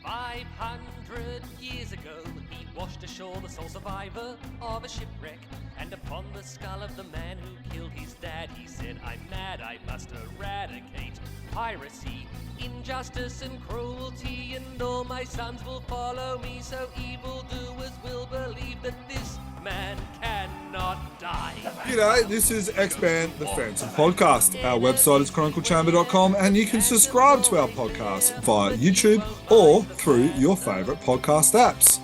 500 years ago, he washed ashore the sole survivor of a shipwreck. And upon the skull of the man who killed his dad, he said, I'm mad, I must eradicate piracy, injustice and cruelty, and all my sons will follow me, so evildoers will believe that this man cannot die. G'day, this is X-Band, the Phans podcast. Our website is chroniclechamber.com, and you can subscribe to our podcast via YouTube or through your favourite podcast apps.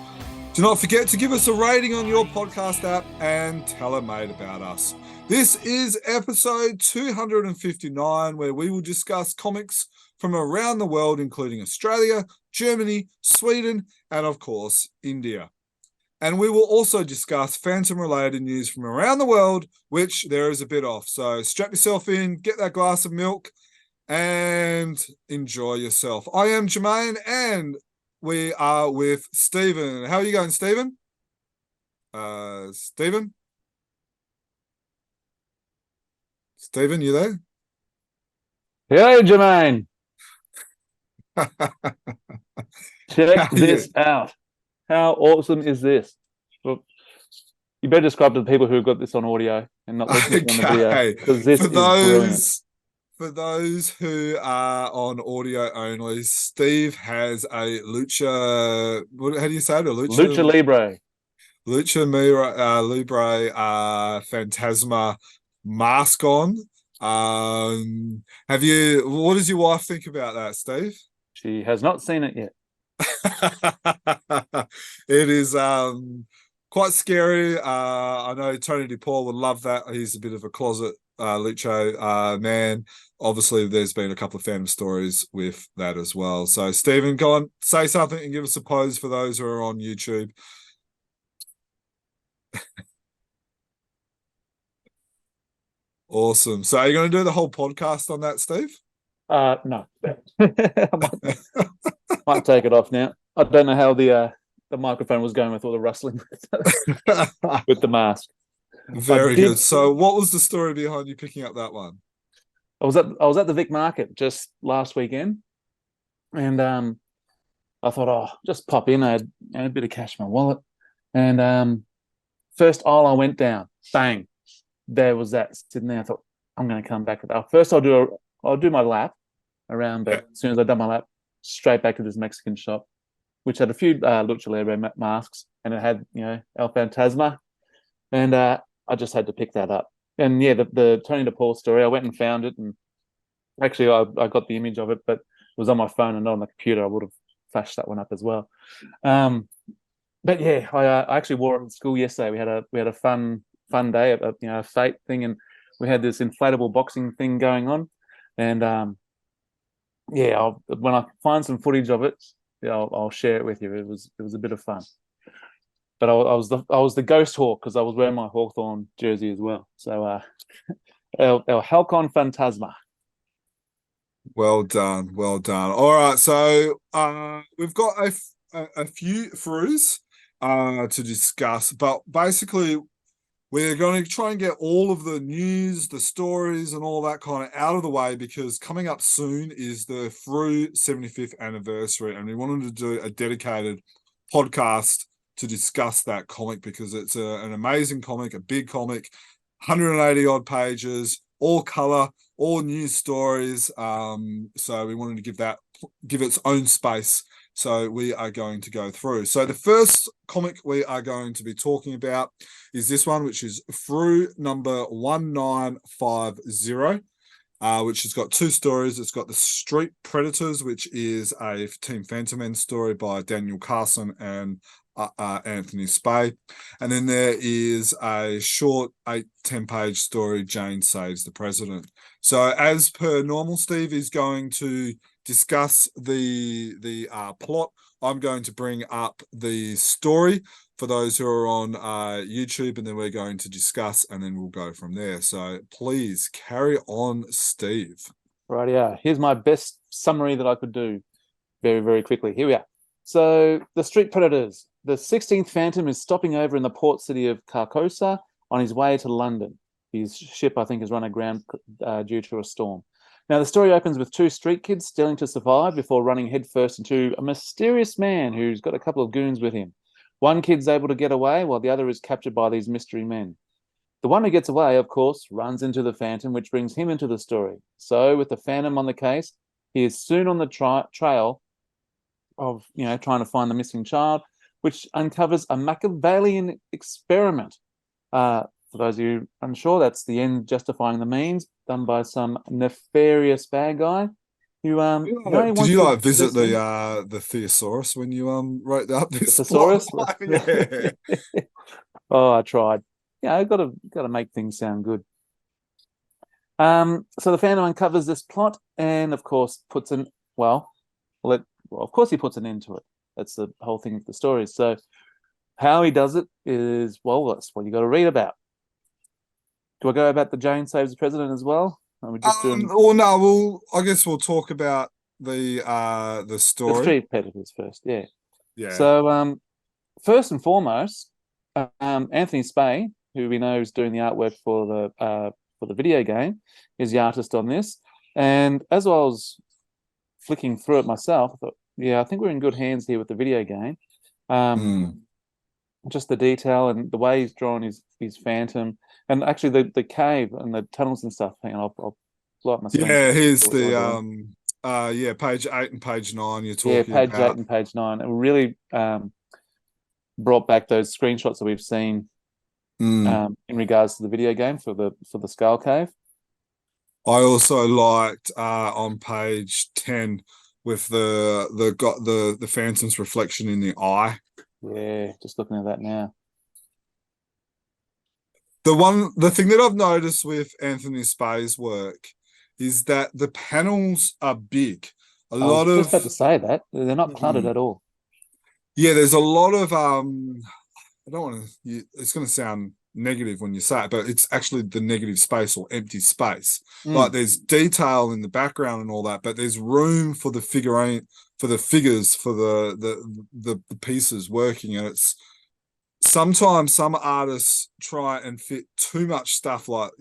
Do not forget to give us a rating on your podcast app and tell a mate about us. This is episode 259, where we will discuss comics from around the world, including Australia, Germany, Sweden, and of course, India. And we will also discuss Phantom-related news from around the world, which there is a bit of. So strap yourself in, get that glass of milk, and enjoy yourself. I am Jermayn, and we are with Stephen. How are you going, Stephen? Stephen? Stephen, you there? Hey, Jermayn. Check this out. How awesome is this? Well, you better describe to the people who got this on audio and not listening on the video, because this is brilliant. For those who are on audio only, Steve has a lucha. How do you say it? Lucha Libre. Lucha Libre Phantasma mask on. What does your wife think about that, Steve? She has not seen it yet. It is quite scary. I know Tony DePaul would love that. He's a bit of a closet Lucho man. Obviously, there's been a couple of Phantom stories with that as well. So, Stephen, go on, say something and give us a pose for those who are on YouTube. Awesome. So, are you going to do the whole podcast on that, Steve? No. Might take it off now. I don't know how the microphone was going with all the rustling with the mask. Very good. So, what was the story behind you picking up that one? I was at the Vic Market just last weekend, and I thought, just pop in. I had a bit of cash in my wallet, and first aisle I went down, bang, there was that sitting there. I thought, I'm going to come back. First, I'll do my lap around, but as soon as I've done my lap, straight back to this Mexican shop, which had a few Lucha Libre masks, and it had, El Fantasma, and I just had to pick that up. And yeah, the Tony DePaul story, I went and found it, and actually I got the image of it, but it was on my phone and not on the computer. I would have flashed that one up as well. But yeah, I actually wore it at school yesterday. We had a fun day, a fate thing, and we had this inflatable boxing thing going on, and when I find some footage of it, I'll share it with you. It was a bit of fun. But I was the ghost hawk because I was wearing my Hawthorn jersey as well. So El Halcon Phantasma. Well done. All right, so we've got a few Frews to discuss, but basically we're going to try and get all of the news, the stories, and all that kind of out of the way, because coming up soon is the Frew 75th anniversary, and we wanted to do a dedicated podcast to discuss that comic, because it's an amazing comic, a big comic, 180 odd pages, all color, all news stories. So we wanted to give its own space. So we are going to go through. So the first comic we are going to be talking about is this one, which is Frew number 1950. Which has got two stories. It's got the Street Predators, which is a Team Phantom Men story by Daniel Carlsson and Anthony Spay. And then there is a short 8-10 page story, Jane Saves the President. So as per normal, Steve is going to discuss the plot. I'm going to bring up the story for those who are on YouTube, and then we're going to discuss, and then we'll go from there. So please carry on, Steve. Right, here's my best summary that I could do very, very quickly. Here we are. So the Street Predators. The 16th Phantom is stopping over in the port city of Carlsson on his way to London. His ship, I think, has run aground due to a storm. Now, the story opens with two street kids stealing to survive before running headfirst into a mysterious man who's got a couple of goons with him. One kid's able to get away while the other is captured by these mystery men. The one who gets away, of course, runs into the Phantom, which brings him into the story. So, with the Phantom on the case, he is soon on the trail of, trying to find the missing child, which uncovers a Machiavellian experiment. For those of you unsure, that's the end justifying the means, done by some nefarious bad guy who did you visit the thesaurus when you wrote up this thesaurus? Yeah. Oh, I tried. Yeah, I've got to make things sound good. So the Phantom uncovers this plot and, of course, he puts an end to it. That's the whole thing of the story. So how he does it is, that's what you got to read about. Do I go about the Jane Saves the President as well? Are we just doing... I guess we'll talk about the story. The Street Predators first, yeah. Yeah. So first and foremost, Anthony Spay, who we know is doing the artwork for the video game, is the artist on this. And as I was flicking through it myself, I thought, I think we're in good hands here with the video game. Just the detail and the way he's drawn his Phantom, and actually the cave and the tunnels and stuff. Hang on, I'll blow up my screen. Yeah, here's the page 8 and page 9 you're talking about. Yeah, page 8 and page 9. It really brought back those screenshots that we've seen in regards to the video game for the Skull Cave. I also liked on page 10 with the Phantom's reflection in the eye. Yeah, just looking at that now. The thing that I've noticed with Anthony Spay's work is that the panels are big. I was just about to say that. They're not cluttered at all. Yeah, there's a lot of I don't want to. It's going to sound negative when you say it, but it's actually the negative space or empty space. Like there's detail in the background and all that, but there's room for the figurine, for the figures, for the pieces working. And it's sometimes some artists try and fit too much stuff, like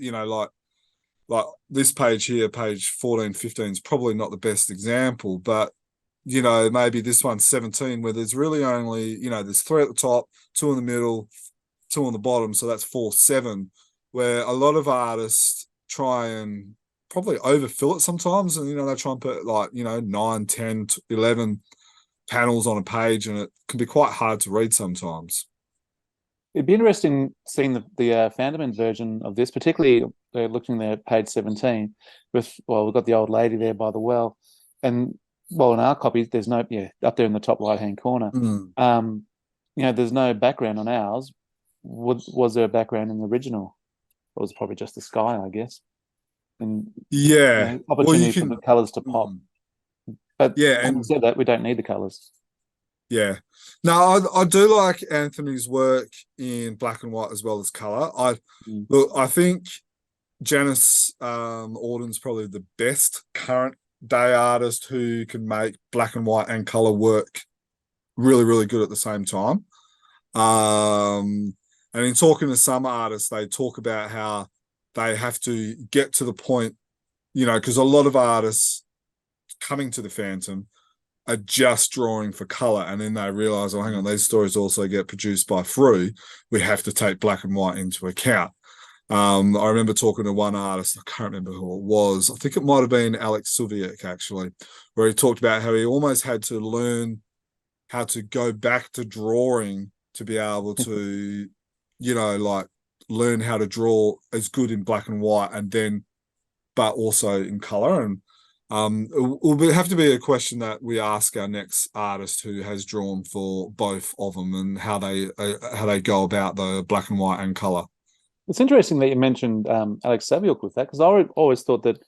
this page here, page 14, 15 is probably not the best example, but maybe this one's 17 where there's really only, there's 3 at the top, 2 in the middle, 2 on the bottom, so that's 4, 7, where a lot of artists try and probably overfill it sometimes, and they try and put 9, 10, 11 panels on a page, and it can be quite hard to read sometimes. It'd be interesting seeing the Phantom version of this, particularly looking there at page 17 with, we've got the old lady there by the well, and in our copy there's no, up there in the top right hand corner, there's no background on ours. Was there a background in the original? It was probably just the sky, I guess. And opportunity for the colours to pop. But having said that, we don't need the colours. Yeah. No, I do like Anthony's work in black and white as well as colour. I think Janice Auden's probably the best current day artist who can make black and white and colour work really, really good at the same time. And in talking to some artists, they talk about how they have to get to the point, because a lot of artists coming to the Phantom are just drawing for color, and then they realize, hang on, these stories also get produced by Frew. We have to take black and white into account. I remember talking to one artist, I can't remember who it was. I think it might have been Alex Suviak, actually, where he talked about how he almost had to learn how to go back to drawing to be able to, learn how to draw as good in black and white, and then, but also in color. And it will have to be a question that we ask our next artist who has drawn for both of them, and how they go about the black and white and color. It's interesting that you mentioned Alex Saviuk with that, because I always thought that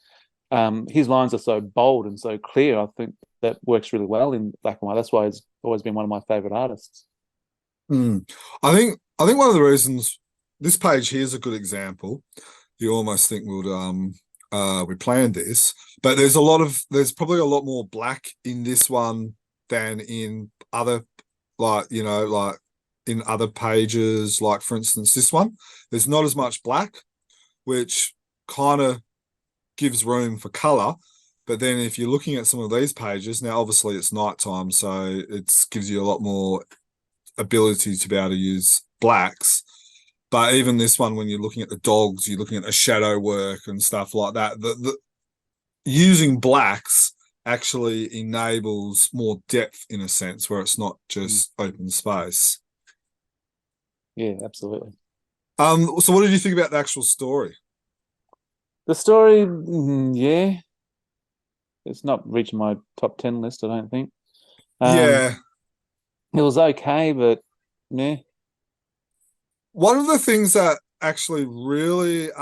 his lines are so bold and so clear. I think that works really well in black and white. That's why he's always been one of my favorite artists. I think one of the reasons this page here is a good example. You almost think we planned this, but there's probably a lot more black in this one than in other, in other pages. Like, for instance, this one, there's not as much black, which kind of gives room for color. But then if you're looking at some of these pages, now obviously it's nighttime, so it gives you a lot more ability to be able to use blacks. But even this one, when you're looking at the dogs, you're looking at the shadow work and stuff like that. The using blacks actually enables more depth in a sense, where it's not just open space. Yeah, absolutely. So what did you think about the actual story? The story, yeah, it's not reaching my top 10 list, I don't think. Yeah. It was okay, but yeah. One of the things that actually really that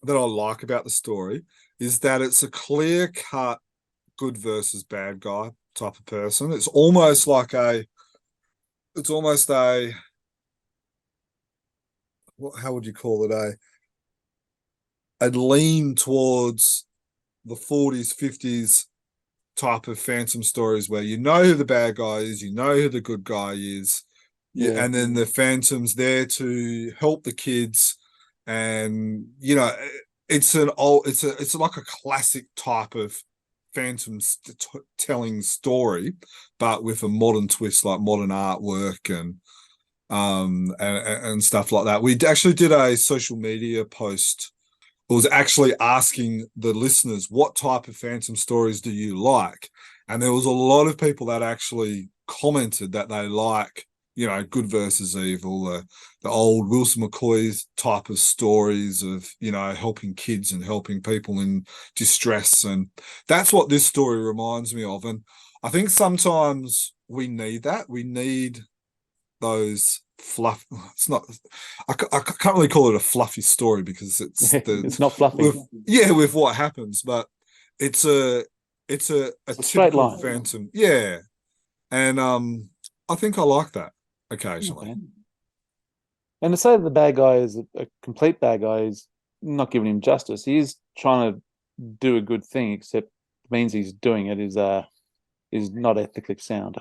I like about the story is that it's a clear-cut good versus bad guy type of person. It's almost how would you call it? A lean towards the 40s, 50s type of Phantom stories where you know who the bad guy is, you know who the good guy is. Yeah, and then the Phantom's there to help the kids, and it's like a classic type of Phantom telling story, but with a modern twist, like modern artwork and stuff like that. We actually did a social media post. It was actually asking the listeners, what type of Phantom stories do you like? And there was a lot of people that actually commented that they like, good versus evil, the old Wilson McCoy's type of stories of, helping kids and helping people in distress. And that's what this story reminds me of. And I think sometimes we need that. We need those fluff. It's not, I can't really call it a fluffy story because it's not fluffy. With what happens, but it's a straight line. Phantom. Yeah. And I think I like that occasionally. Okay. And to say that the bad guy is a complete bad guy is not giving him justice. He is trying to do a good thing, except it means he's doing it is not ethically sound.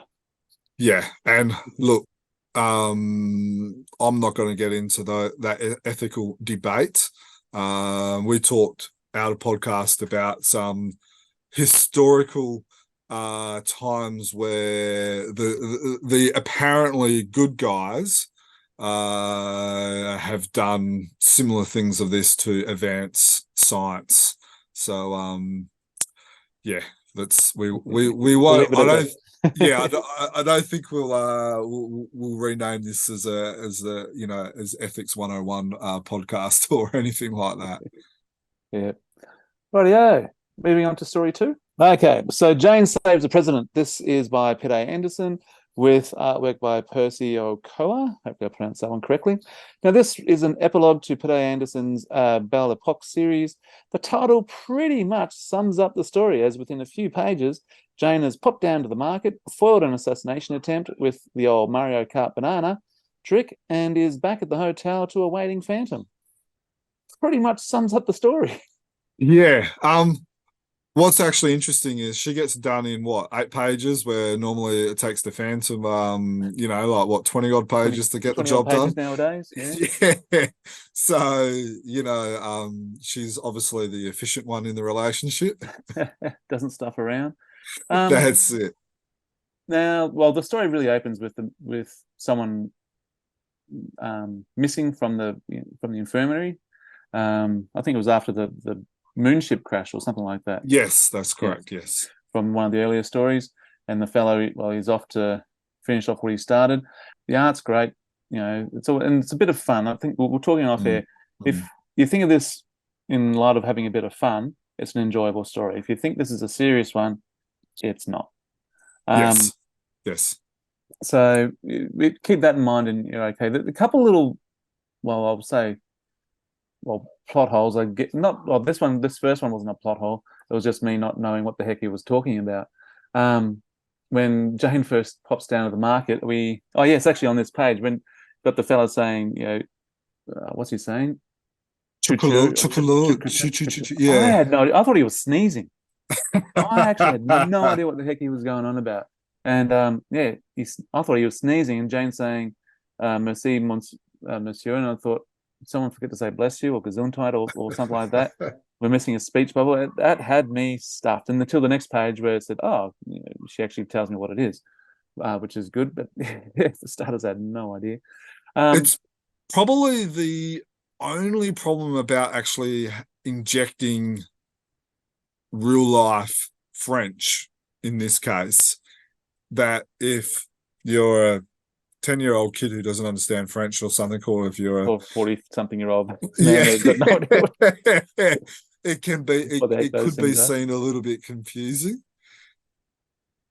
Yeah, and look, I'm not going to get into that ethical debate. We talked out a podcast about some historical times where the apparently good guys have done similar things of this to advance science. So yeah, we won't. I don't. Yeah, I don't think we'll rename this as Ethics 101 podcast or anything like that. Yeah. Rightio. Moving on to story 2. Okay, so Jane Saves the President. This is by Pidde Andersson with artwork by Percy Ochoa. Hopefully I pronounced that one correctly. Now, this is an epilogue to Pidde Andersson's Belle Epoque series. The title pretty much sums up the story, as within a few pages, Jane has popped down to the market, foiled an assassination attempt with the old Mario Kart banana trick, and is back at the hotel to a waiting Phantom. Pretty much sums up the story. Yeah. What's actually interesting is she gets done in 8 pages, where normally it takes the Phantom, 20 odd pages to get the job done nowadays. Yeah. Yeah. So, she's obviously the efficient one in the relationship. Doesn't stuff around. That's it. Now, well, the story really opens with someone missing from the infirmary. I think it was after the moonship crash or something like that. Yes, that's correct. Yeah. Yes, from one of the earlier stories, and the fellow, he's off to finish off what he started. The art's great, it's a bit of fun. I think we're talking off here. If you think of this in light of having a bit of fun, it's an enjoyable story. If you think this is a serious one, it's not. Yes. So keep that in mind, and you're okay. The couple little, I'll say, plot holes. This first one wasn't a plot hole. It was just me not knowing what the heck he was talking about. When Jane first pops down to the market, it's actually on this page when got the fella saying, what's he saying? Chocolate. Yeah. I thought he was sneezing. I actually had no idea what the heck he was going on about. And I thought he was sneezing, and Jane saying, "Merci, monsieur," and I thought, someone forget to say bless you or gesundheit or something like that. we're missing a speech bubble. That had me stuffed. And until the next page where it said, oh, she actually tells me what it is, which is good. But the starters had no idea. It's probably the only problem about actually injecting real life French in this case, that if you're a 10-year-old kid who doesn't understand French or something, or if you're or 40-something-year-old man yeah, who's got no idea it can be it could be seen a little bit confusing.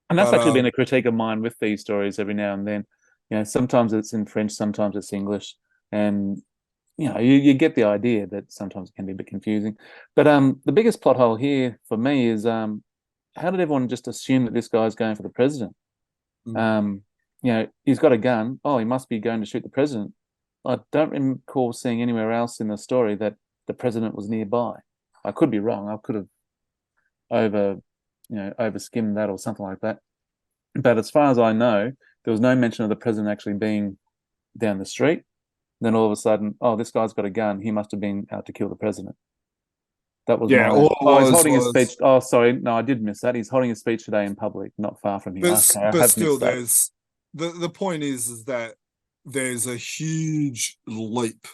And that's actually been a critique of mine with these stories every now and then. Sometimes it's in French, sometimes it's English, and you get the idea that sometimes it can be a bit confusing. But the biggest plot hole here for me is how did everyone just assume that this guy's going for the president? He's got a gun. Oh, he must be going to shoot the president. I don't recall seeing anywhere else in the story that the president was nearby. I could be wrong. I could have over-skimmed that or something like that. But as far as I know, there was no mention of the president actually being down the street. Then all of a sudden, oh, this guy's got a gun. He must have been out to kill the president. That was he's holding a speech. Oh, sorry, no, I did miss that. He's holding a speech today in public, not far from here. But still, there's the point is that there's a huge leap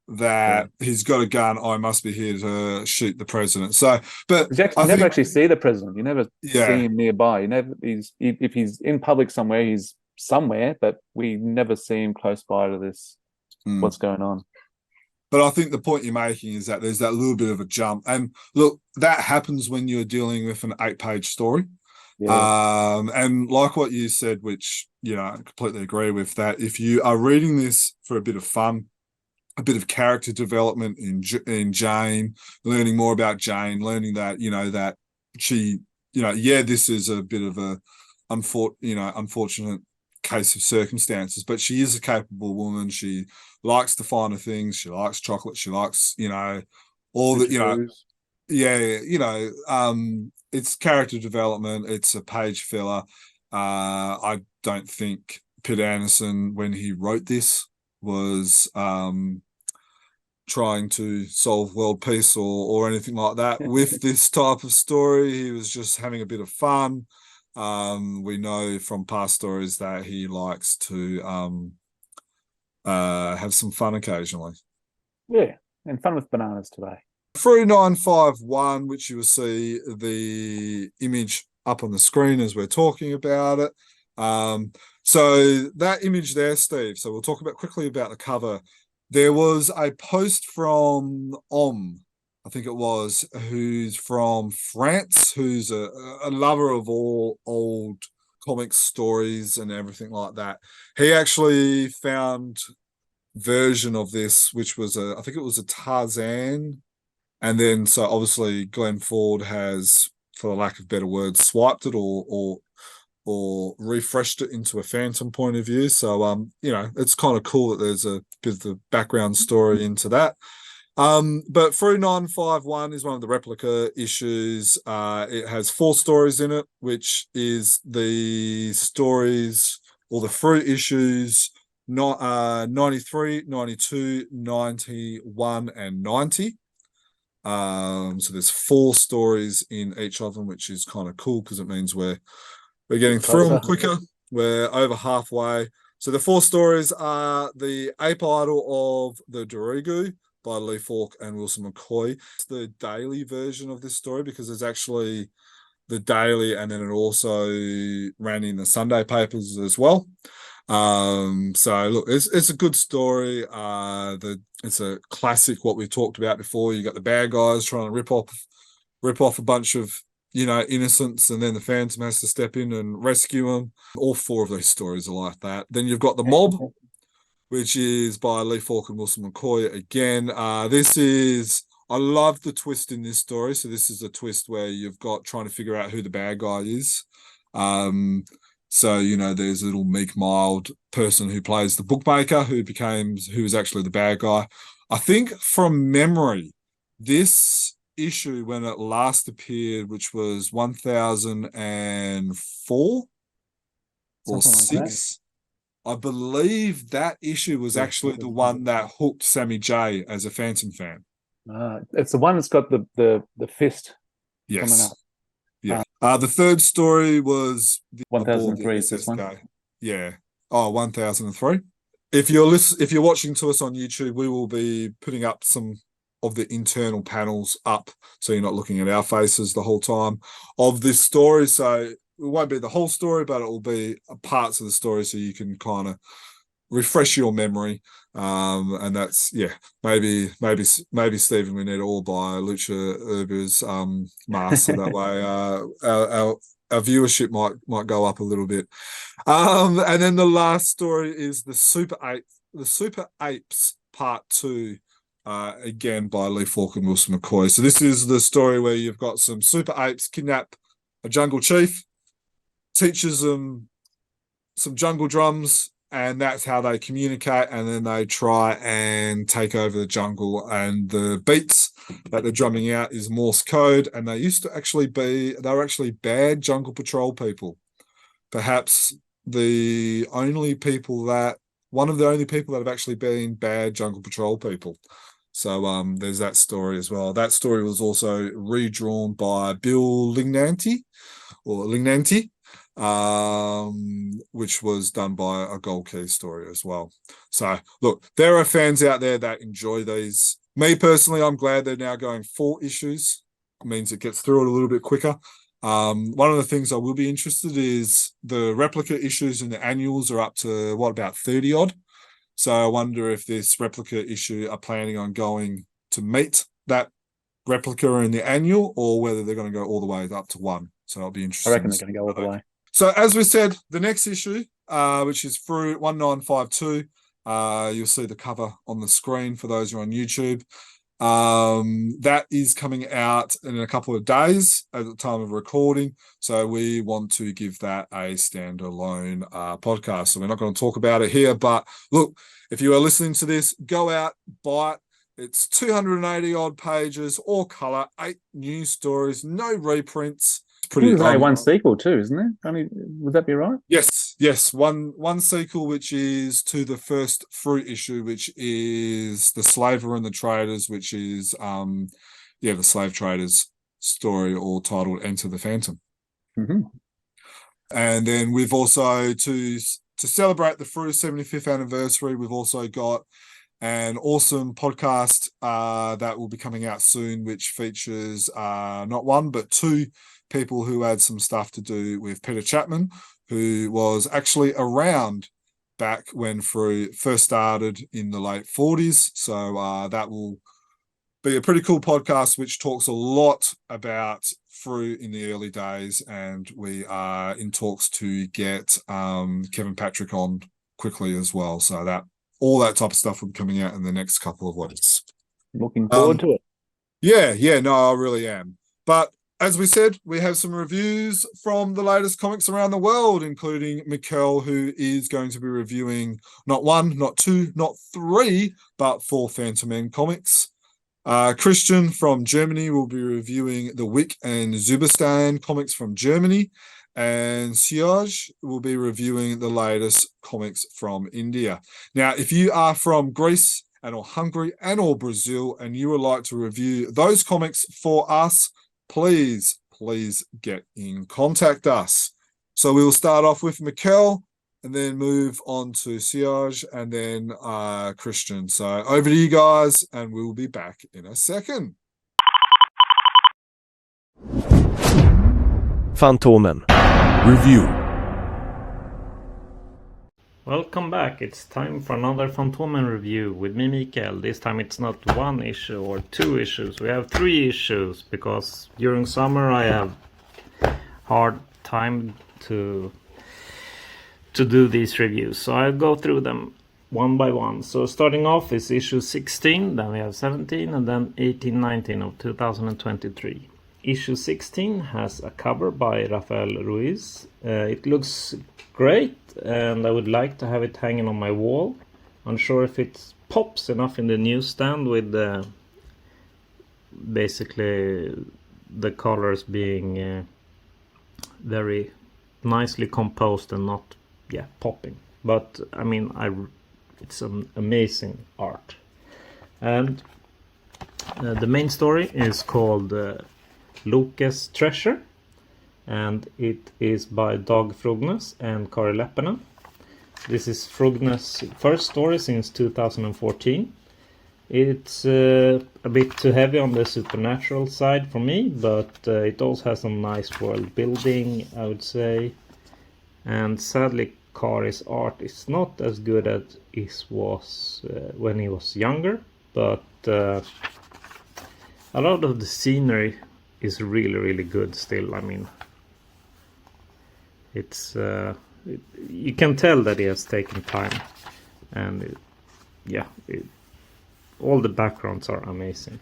that he's got a gun. I must be here to shoot the president. So, but you never actually see the president. You never see him nearby. You never. If he's in public somewhere, he's somewhere, but we never see him close by to this. What's going on? But I think the point you're making is that there's that little bit of a jump, and look, that happens when you're dealing with an 8-page story. Yeah. And like what you said, which I completely agree with, that if you are reading this for a bit of fun, a bit of character development in Jane, learning more about Jane, learning that that she this is a bit of a unfortunate case of circumstances, but she is a capable woman. She likes the finer things. She likes chocolate. She likes all the it's character development. It's a page filler. I don't think Pidde Andersson, when he wrote this, was trying to solve world peace or anything like that with this type of story. He was just having a bit of fun. We know from past stories that he likes to have some fun occasionally. Yeah, and fun with bananas today. Frew 951, which you will see the image up on the screen as we're talking about it. So that image there, Steve, so we'll talk quickly about the cover. There was a post from I think it was, who's from France, who's a lover of all old comic stories and everything like that. He actually found version of this, which was I think it was a Tarzan. And then, so obviously Glenn Ford has, for lack of better words, swiped it or refreshed it into a Phantom point of view. So, it's kind of cool that there's a bit of the background story into that. But Frew 951 is one of the replica issues. It has 4 stories in it, which is the stories or the Frew issues 93, 92, 91, and 90. So there's 4 stories in each of them, which is kind of cool because it means we're getting through them quicker. We're over halfway. So the 4 stories are the Ape Idol of the Durugu by Lee Falk and Wilson McCoy. It's the daily version of this story because there's actually the daily, and then it also ran in the Sunday papers as well. So look, it's a good story. It's a classic, what we talked about before. You got the bad guys trying to rip off a bunch of innocents, and then the Phantom has to step in and rescue them. All 4 of these stories are like that. Then you've got the Mob, which is by Lee Falk and Wilson McCoy again. I love the twist in this story. So this is a twist where you've got trying to figure out who the bad guy is. So, there's a little meek, mild person who plays the bookmaker who is actually the bad guy. I think from memory, this issue, when it last appeared, which was 1004 or 6, I believe that issue was actually the one that hooked Sammy J as a Phantom fan. It's the one that's got the fist coming Yes. up. Yeah. The third story was aboard 1003 the is this one. SSK. Yeah. Oh, 1003. If you're watching to us on YouTube, we will be putting up some of the internal panels up, so you're not looking at our faces the whole time of this story. So it won't be the whole story, but it will be parts of the story, so you can kind of refresh your memory. And that's maybe Stephen, we need to all buy Lucha Uber's mask, so that way our viewership might go up a little bit. And then the last story is the Super Apes Part 2, again by Lee Falk and Wilson McCoy. So this is the story where you've got some super apes kidnap a jungle chief, teaches them some jungle drums, and that's how they communicate, and then they try and take over the jungle. And the beats that they're drumming out is Morse code, and they were actually bad jungle patrol people. Perhaps one of the only people that have actually been bad jungle patrol people. So there's that story as well. That story was also redrawn by Bill Lignanti, which was done by a Gold Key story as well. So look, there are fans out there that enjoy these. Me personally, I'm glad they're now going 4 issues. It means it gets through it a little bit quicker. One of the things I will be interested is the replica issues and the annuals are up to about 30 odd. So I wonder if this replica issue are planning on going to meet that replica in the annual, or whether they're going to go all the way up to 1. So it'll be interesting. I reckon they're going to go all the way. So as we said, the next issue, which is Frew 1952, you'll see the cover on the screen for those who are on YouTube. That is coming out in a couple of days at the time of recording. So we want to give that a standalone podcast. So we're not going to talk about it here, but look, if you are listening to this, go out, buy it. It's 280 odd pages, all color, 8 news stories, no reprints. There's only one sequel too, isn't there? Would that be right? Yes. One sequel, which is to the first Frew issue, which is the Slaver and the Traders, which is the slave traders story, all titled Enter the Phantom. Mm-hmm. And then we've also to celebrate the Frew 75th anniversary, we've also got an awesome podcast that will be coming out soon, which features not one but 2 people who had some stuff to do with Peter Chapman, who was actually around back when Frew first started in the late 40s. So that will be a pretty cool podcast, which talks a lot about Frew in the early days. And we are in talks to get Kevin Patrick on quickly as well. So that all that type of stuff will be coming out in the next couple of weeks. Looking forward to it. Yeah, no, I really am. But as we said, we have some reviews from the latest comics around the world, including Mikael, who is going to be reviewing not 1, not 2, not 3, but 4 Phantom Men comics. Christian from Germany will be reviewing the Wick and Zubistan comics from Germany. And Seuj will be reviewing the latest comics from India. Now, if you are from Greece or Hungary or Brazil and you would like to review those comics for us, please get in contact us. So we'll start off with Mikael and then move on to Seuj and then Christian. So over to you guys, and we'll be back in a second. Fantomen Review. Welcome back. It's time for another Fantomen review with me, Mikael. This time it's not 1 issue or 2 issues. We have 3 issues because during summer I have hard time to do these reviews. So I'll go through them one by one. So starting off is issue 16, then we have 17, and then 18, 19 of 2023. Issue 16 has a cover by Rafael Ruiz. It looks great, and I would like to have it hanging on my wall. Unsure if it pops enough in the newsstand with basically the colors being very nicely composed and not popping. But I mean, it's an amazing art. And The main story is called Loke's Treasure, and it is by Dag Frugnes and Kari Leppinen. This is Frugnes' first story since 2014. It's a bit too heavy on the supernatural side for me, but it also has some nice world building, I would say. And sadly, Kari's art is not as good as it was when he was younger, but a lot of the scenery is really good still. I mean, it's you can tell that he has taken time, and all the backgrounds are amazing.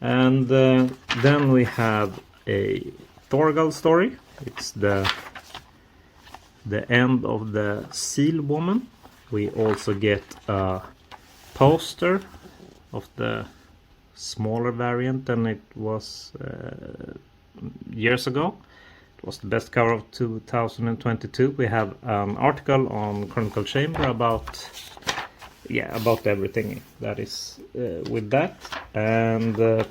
And then we have a Thorgal story. It's the end of the Seal Woman. We also get a poster of the smaller variant than it was years ago. It was the best cover of 2022. We have an article on Chronicle Chamber about everything that is with that. And the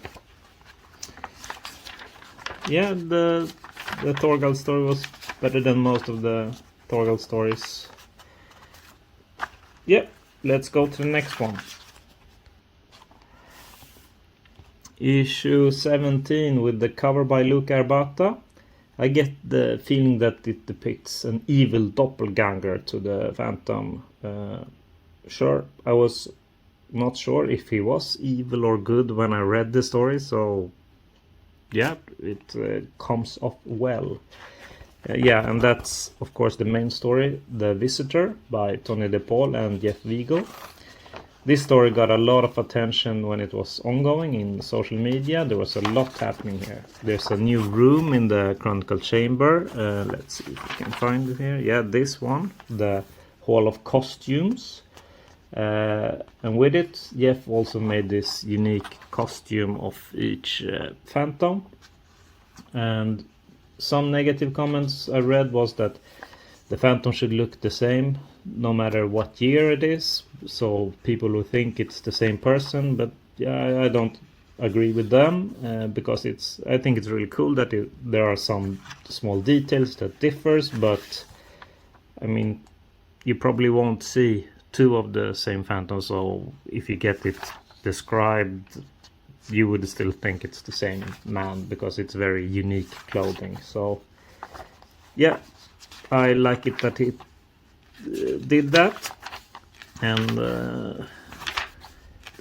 Thorgal story was better than most of the Thorgal stories. Yeah, let's go to the next one. Issue 17 with the cover by Luca Arbata. I get the feeling that it depicts an evil doppelganger to the Phantom. Sure, I was not sure if he was evil or good when I read the story, so yeah, it comes off well. And that's of course the main story, The Visitor by Tony DePaul and Jeff Vigo. This story got a lot of attention when it was ongoing in social media. There was a lot happening here. There's a new room in the Chronicle Chamber. Let's see if we can find it here. Yeah, this one, the Hall of Costumes. And with it, Jeff also made this unique costume of each Phantom. And some negative comments I read was that the Phantom should look the same no matter what year it is, so people will think it's the same person. But yeah, I don't agree with them because I think it's really cool that there are some small details that differs, but I mean, you probably won't see two of the same Phantom, so if you get it described, you would still think it's the same man because it's very unique clothing. So yeah, I like it that he did that. And the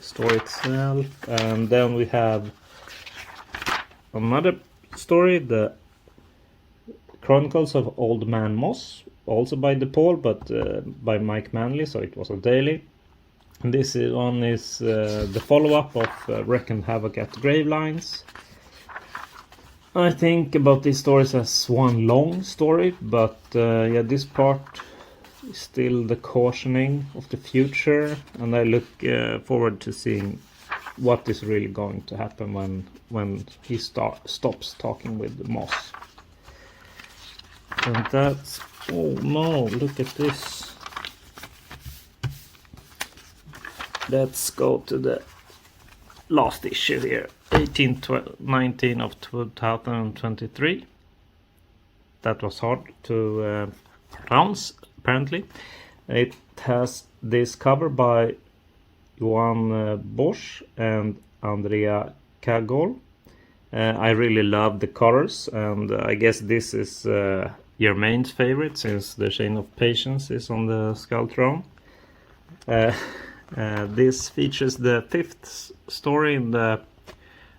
story itself, and then we have another story, The Chronicles of Old Man Moss, also by DePaul, but by Mike Manley, so it was a daily. And this one is the follow-up of Wreck and Havoc at Gravelines. I think about these stories as one long story, but this part is still the cautioning of the future, and I look forward to seeing what is really going to happen when he stops talking with Moss. And that's... oh no, look at this. Let's go to the last issue here, 19 of 2023. That was hard to pronounce, apparently. It has this cover by Johan Bosch and Andrea Kagol. I really love the colors, and I guess this is Jermayn's favorite, since the Chain of Patience is on the Skull Throne. This features the 5th story in the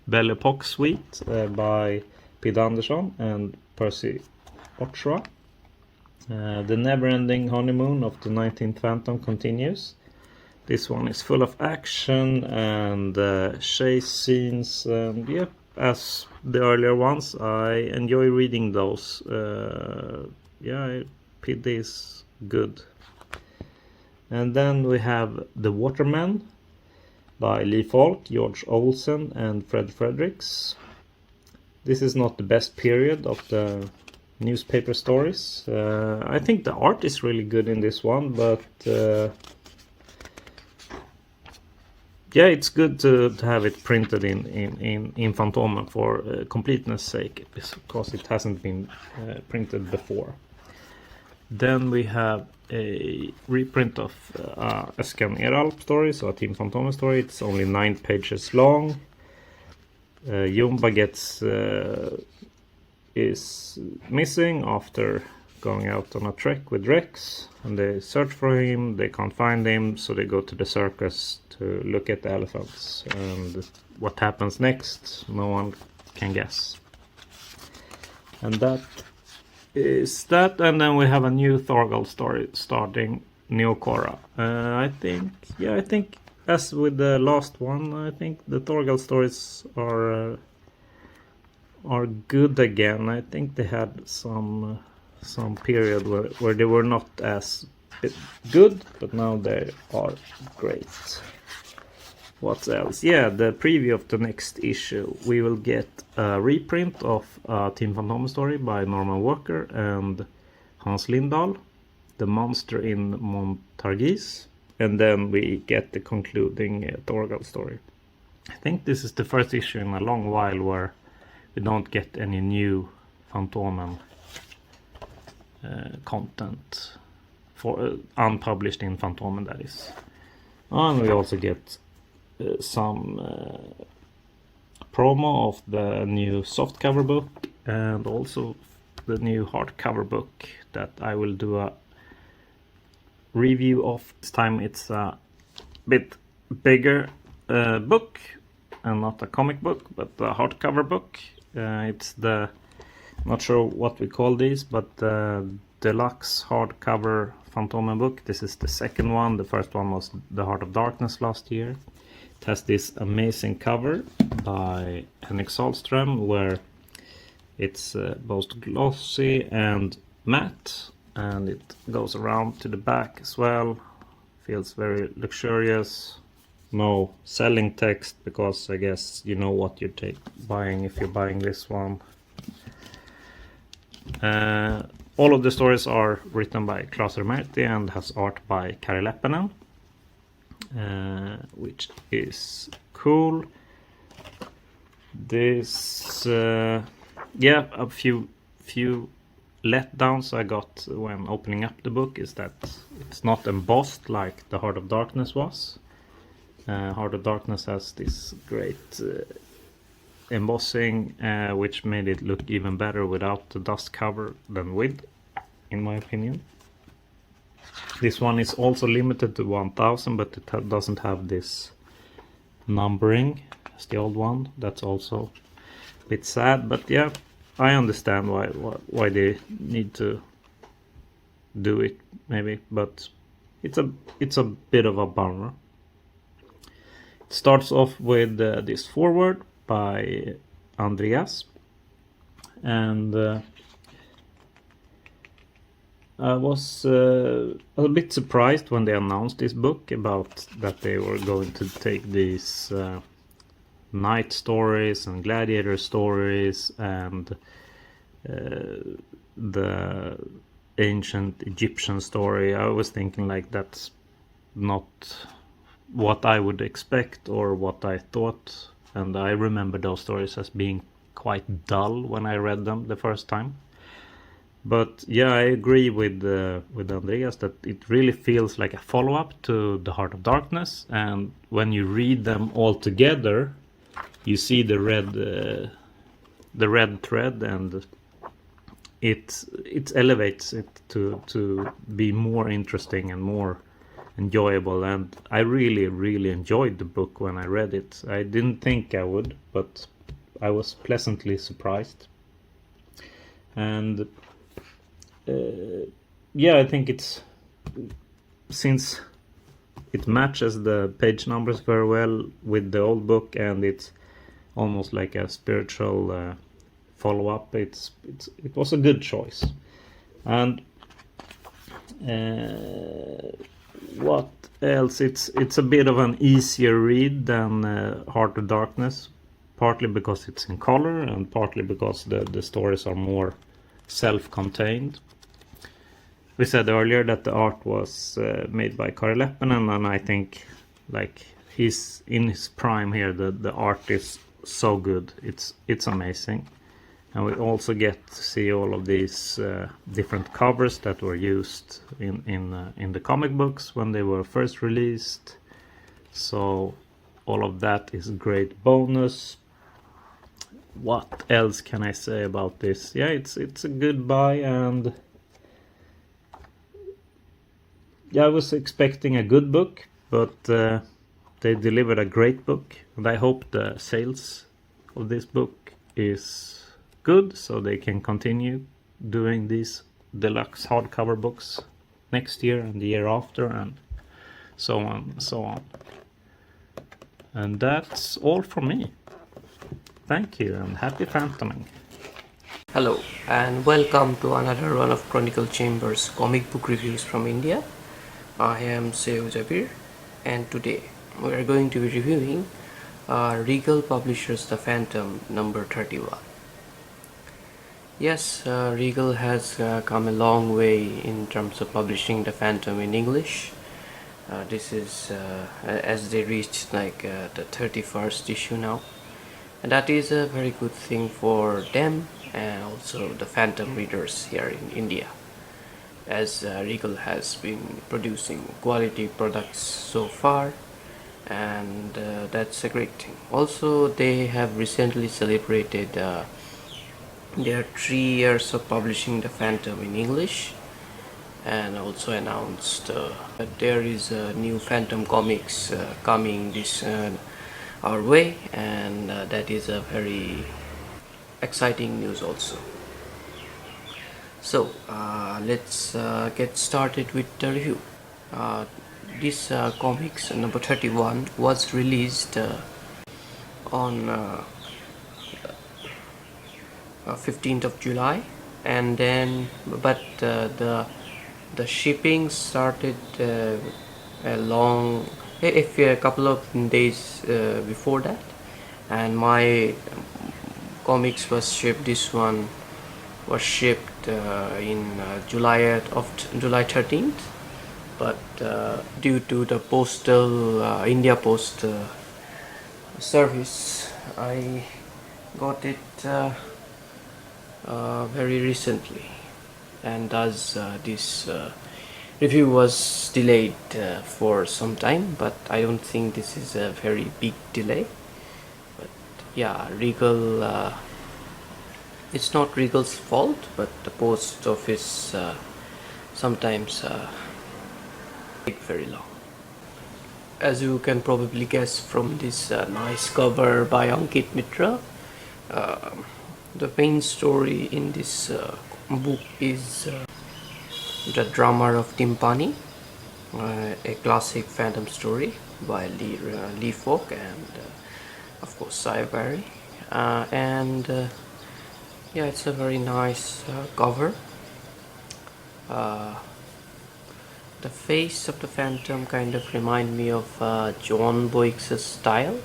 Belle Epoque suite by Pidde Andersson and Percy Ochoa. The never-ending honeymoon of the 19th Phantom continues. This one is full of action and chase scenes, and yeah, as the earlier ones, I enjoy reading those. Pidde is good. And then we have The Waterman by Lee Falk, George Olsen and Fred Fredericks. This is not the best period of the newspaper stories. I think the art is really good in this one, but yeah, it's good to have it printed in Fantomen for completeness sake, because it hasn't been printed before. Then we have a reprint of Eskan Eralp story, so a Team Fantomen story. It's only 9 pages long. Jumba is missing after going out on a trek with Rex, and they search for him. They can't find him, so they go to the circus to look at the elephants. And what happens next, no one can guess. And that is that. And then we have a new Thorgal story starting Neokora. I think as with the last one, I think the Thorgal stories are good again. I think they had some period where they were not as good, but now they are great. What else? Yeah, the preview of the next issue. We will get a reprint of Team Fantomen story by Norman Walker and Hans Lindahl, The Monster in Montargis, and then we get the concluding Thorgal story. I think this is the first issue in a long while where we don't get any new Fantomen content for unpublished in Fantomen, that is. And we also get some promo of the new softcover book and also the new hardcover book that I will do a review of. This time it's a bit bigger book and not a comic book, but a hardcover book. It's the, not sure what we call these, but deluxe hardcover Fantomen book. This is the second one. The first one was The Heart of Darkness last year. It has this amazing cover by Henrik Sahlström where it's both glossy and matte, and it goes around to the back as well. Feels very luxurious. No selling text, because I guess you know what you're buying if you're buying this one. All of the stories are written by Claes Remerti and has art by Kari Leppänen, which is cool. This, a few letdowns I got when opening up the book is that it's not embossed like The Heart of Darkness was. Heart of Darkness has this great embossing, which made it look even better without the dust cover than with, in my opinion. This one is also limited to 1000, but it doesn't have this numbering as the old one. That's also a bit sad, but yeah, I understand why they need to do it, maybe, but it's a bit of a bummer. It starts off with this foreword by Andreas, and I was a bit surprised when they announced this book about that they were going to take these knight stories and gladiator stories and the ancient Egyptian story. I was thinking like that's not what I would expect or what I thought, and I remember those stories as being quite dull when I read them the first time. But yeah, I agree with Andreas that it really feels like a follow-up to The Heart of Darkness, and when you read them all together, you see the red thread, and it elevates it to be more interesting and more enjoyable. And I really enjoyed the book when I read it. I didn't think I would, but I was pleasantly surprised. And I think it's, since it matches the page numbers very well with the old book, and it's almost like a spiritual follow-up, it was a good choice. And what else? It's a bit of an easier read than Heart of Darkness, partly because it's in color and partly because the stories are more self-contained. We said earlier that the art was made by Kari Leppänen, and I think like he's in his prime here. The art is so good. It's amazing. And we also get to see all of these different covers that were used in the comic books when they were first released. So all of that is great bonus. What else can I say about this? Yeah, it's a good buy, and yeah, I was expecting a good book, but they delivered a great book, and I hope the sales of this book is good, so they can continue doing these deluxe hardcover books next year and the year after, and so on and so on. And that's all from me. Thank you, and happy phantoming. Hello, and welcome to another one of Chronicle Chambers comic book reviews from India. I am Seuj Abir, and today we are going to be reviewing Regal Publishers The Phantom number 31. Yes, Regal has come a long way in terms of publishing The Phantom in English. This is as they reached the 31st issue now, and that is a very good thing for them and also the Phantom readers here in India, as Regal has been producing quality products so far, and that's a great thing. Also, they have recently celebrated their 3 years of publishing The Phantom in English, and also announced that there is a new Phantom comics coming this our way, and that is a very exciting news also. So let's get started with the review. This comics number 31 was released on 15th of July, and then the shipping started a couple of days before that, and my comics was shipped. This one was shipped in July 13th, but due to the postal India Post service, I got it very recently, and thus this review was delayed for some time, but I don't think this is a very big delay. But yeah, Regal, it's not Regal's fault, but the post office sometimes take very long. As you can probably guess from this nice cover by Ankit Mitra, the main story in this book is The Drummer of Timpani, a classic Phantom story by Falk and of course Sci-Fi, and yeah, it's a very nice cover. The face of the Phantom kind of remind me of John Boyce's style.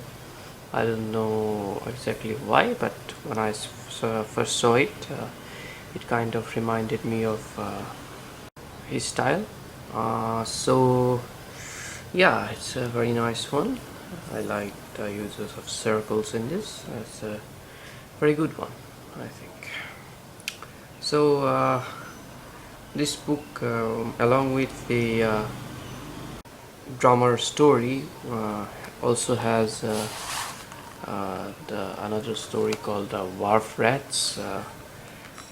I don't know exactly why, but when I first saw it, it kind of reminded me of his style. So yeah, it's a very nice one. I like the uses of circles in this. It's a very good one, I think. So this book, along with the drummer story, also has another story called Wharf Rats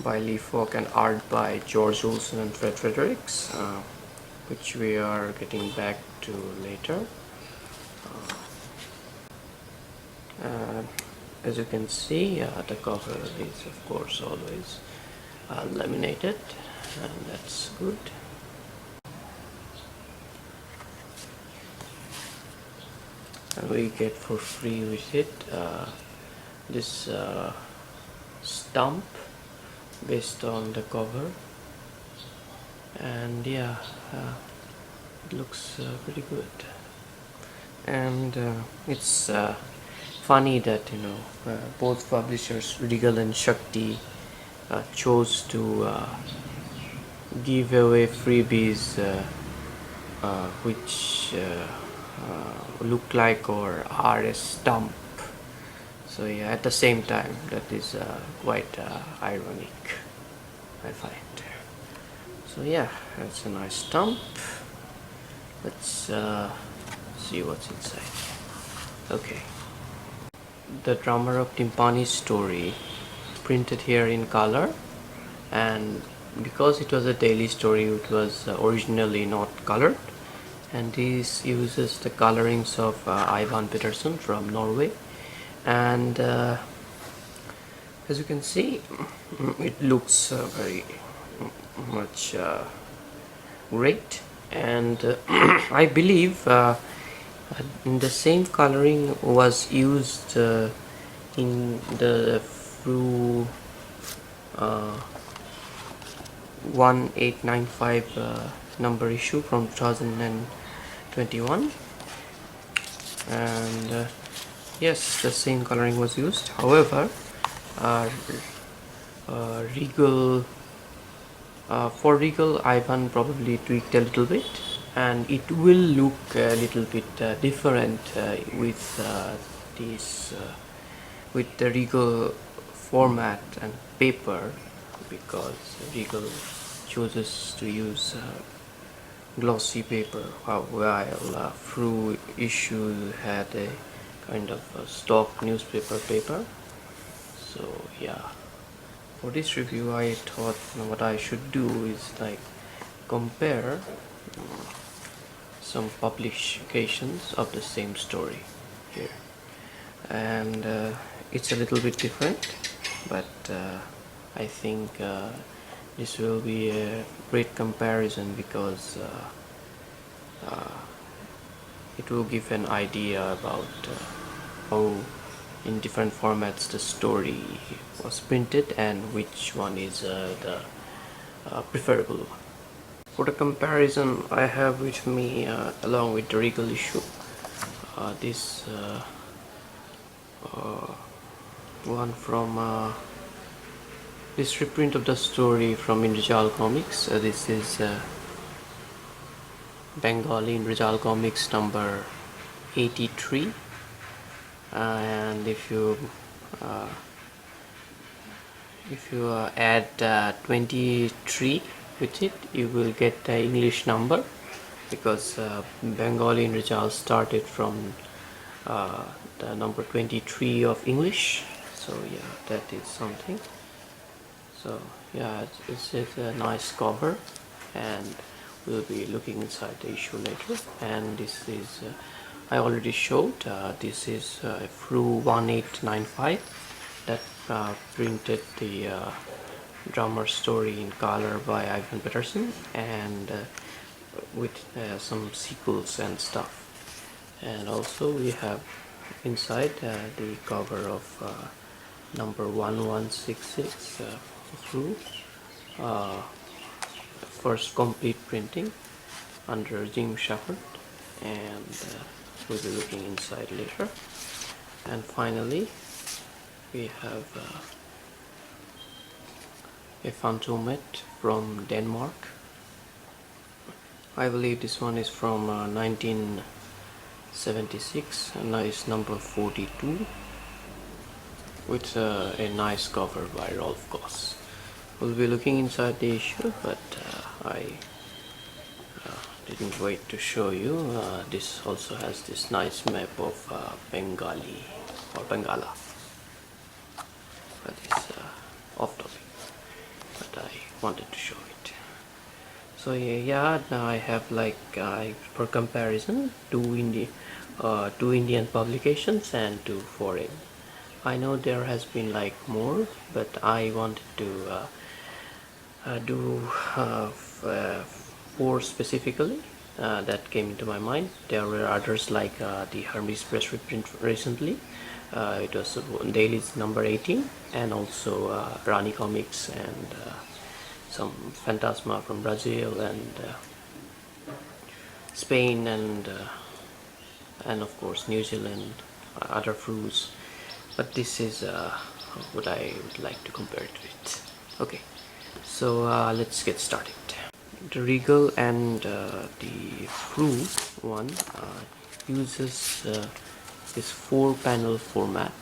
by Lee Falk and art by George Olsen and Fred Fredericks, which we are getting back to later. As you can see, the cover is of course always laminated, and that's good. And we get for free with it this stamp based on the cover, and yeah, it looks pretty good. And it's funny that both publishers, Regal and Shakti, chose to give away freebies which look like or are a stump. So yeah, at the same time, that is quite ironic, I find. So yeah, that's a nice stump. Let's see what's inside. Okay, the drummer of Timpani's story, printed here in color, and because it was a daily story, it was originally not colored, and this uses the colorings of Ivan Peterson from Norway. And as you can see, it looks very much great, and I believe the same coloring was used in the Frew 1895 number issue from 2021, and yes, the same coloring was used. However, Regal for Regal, Ivan probably tweaked a little bit, and it will look a little bit different with this with the Regal format and paper, because Regal chooses to use glossy paper, while Frew issue had a kind of stock newspaper paper. So yeah, for this review I thought what I should do is like compare some publications of the same story here, and it's a little bit different, but I think this will be a great comparison, because it will give an idea about how in different formats the story was printed and which one is the preferable one. For the comparison, I have with me along with the Regal issue this one from this reprint of the story from Indrijal Comics. This is Bengali Indrijal Comics number 83, and if you add 23 with it, you will get the English number, because Bengali Indrijal started from the number 23 of English. So yeah, that is something. So yeah, it's a nice cover, and we'll be looking inside the issue later. And this is I already showed, this is Frew 1895 that printed the drummer story in color by Ivan Peterson, and with some sequels and stuff. And also we have inside the cover of number 1166 Frew, first complete printing under Jim Shepard, and we'll be looking inside later. And finally we have a Fantomet from Denmark. I believe this one is from 1976, and it's number 42, with a nice cover by Rolf Goss. We'll be looking inside the issue, but I didn't wait to show you. This also has this nice map of Bengali or Bengala. That is off topic, but I wanted to show it. So yeah, now I have like for comparison two Indian publications and two foreign. I know there has been like more, but I wanted to do 4 specifically that came into my mind. There were others like the Hermes Press reprint recently. It was Daily's number 18, and also Rani Comics, and some Phantasma from Brazil, and Spain, and of course New Zealand, other Frews. But this is what I would like to compare it with. Okay, so let's get started. The Regal and the Frew one uses this 4-panel format,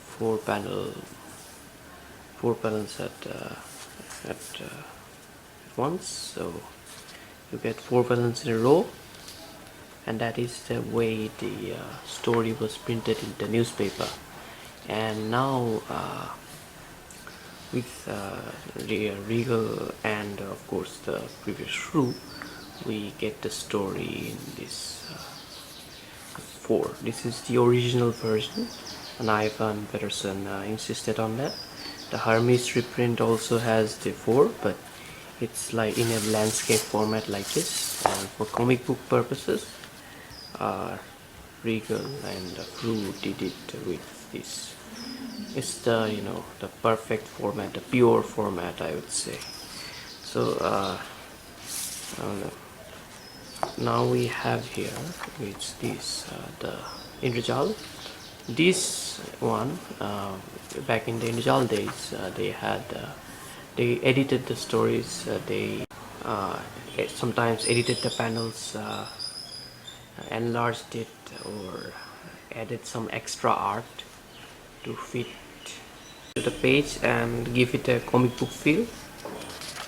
four panels at once. So you get 4 panels in a row, and that is the way the story was printed in the newspaper. And now with Regal and of course the previous Frew, we get the story in this 4. This is the original version, and Ivan Peterson insisted on that. The Hermes reprint also has the 4, but it's like in a landscape format like this, and for comic book purposes Regal and Frew did it with this. It's the, you know, the perfect format, the pure format, I would say. So now we have here, it's this the Indrojal. This one back in the Indrojal days, they edited the stories, they sometimes edited the panels, enlarged it, or added some extra art to fit to the page and give it a comic book feel.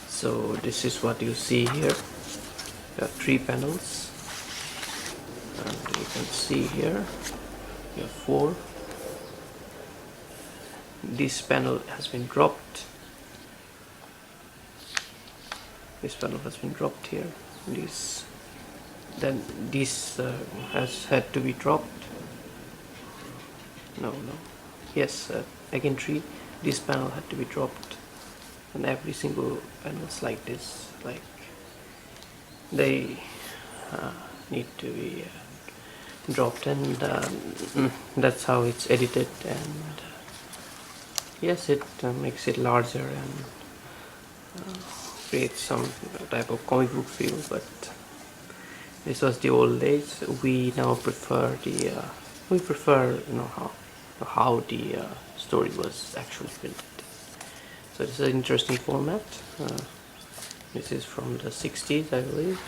So this is what you see here. There are 3 panels, and you can see here you have 4. This panel has been dropped. This panel has been dropped here. This has had to be dropped. No. Yes, again 3. This panel had to be dropped, and every single panels like this, like they need to be dropped, and that's how it's edited. And yes, it makes it larger and creates some type of comic book feel. But this was the old days. We now prefer the you know how the story was actually printed. So this is an interesting format. This is from the 60s, I believe,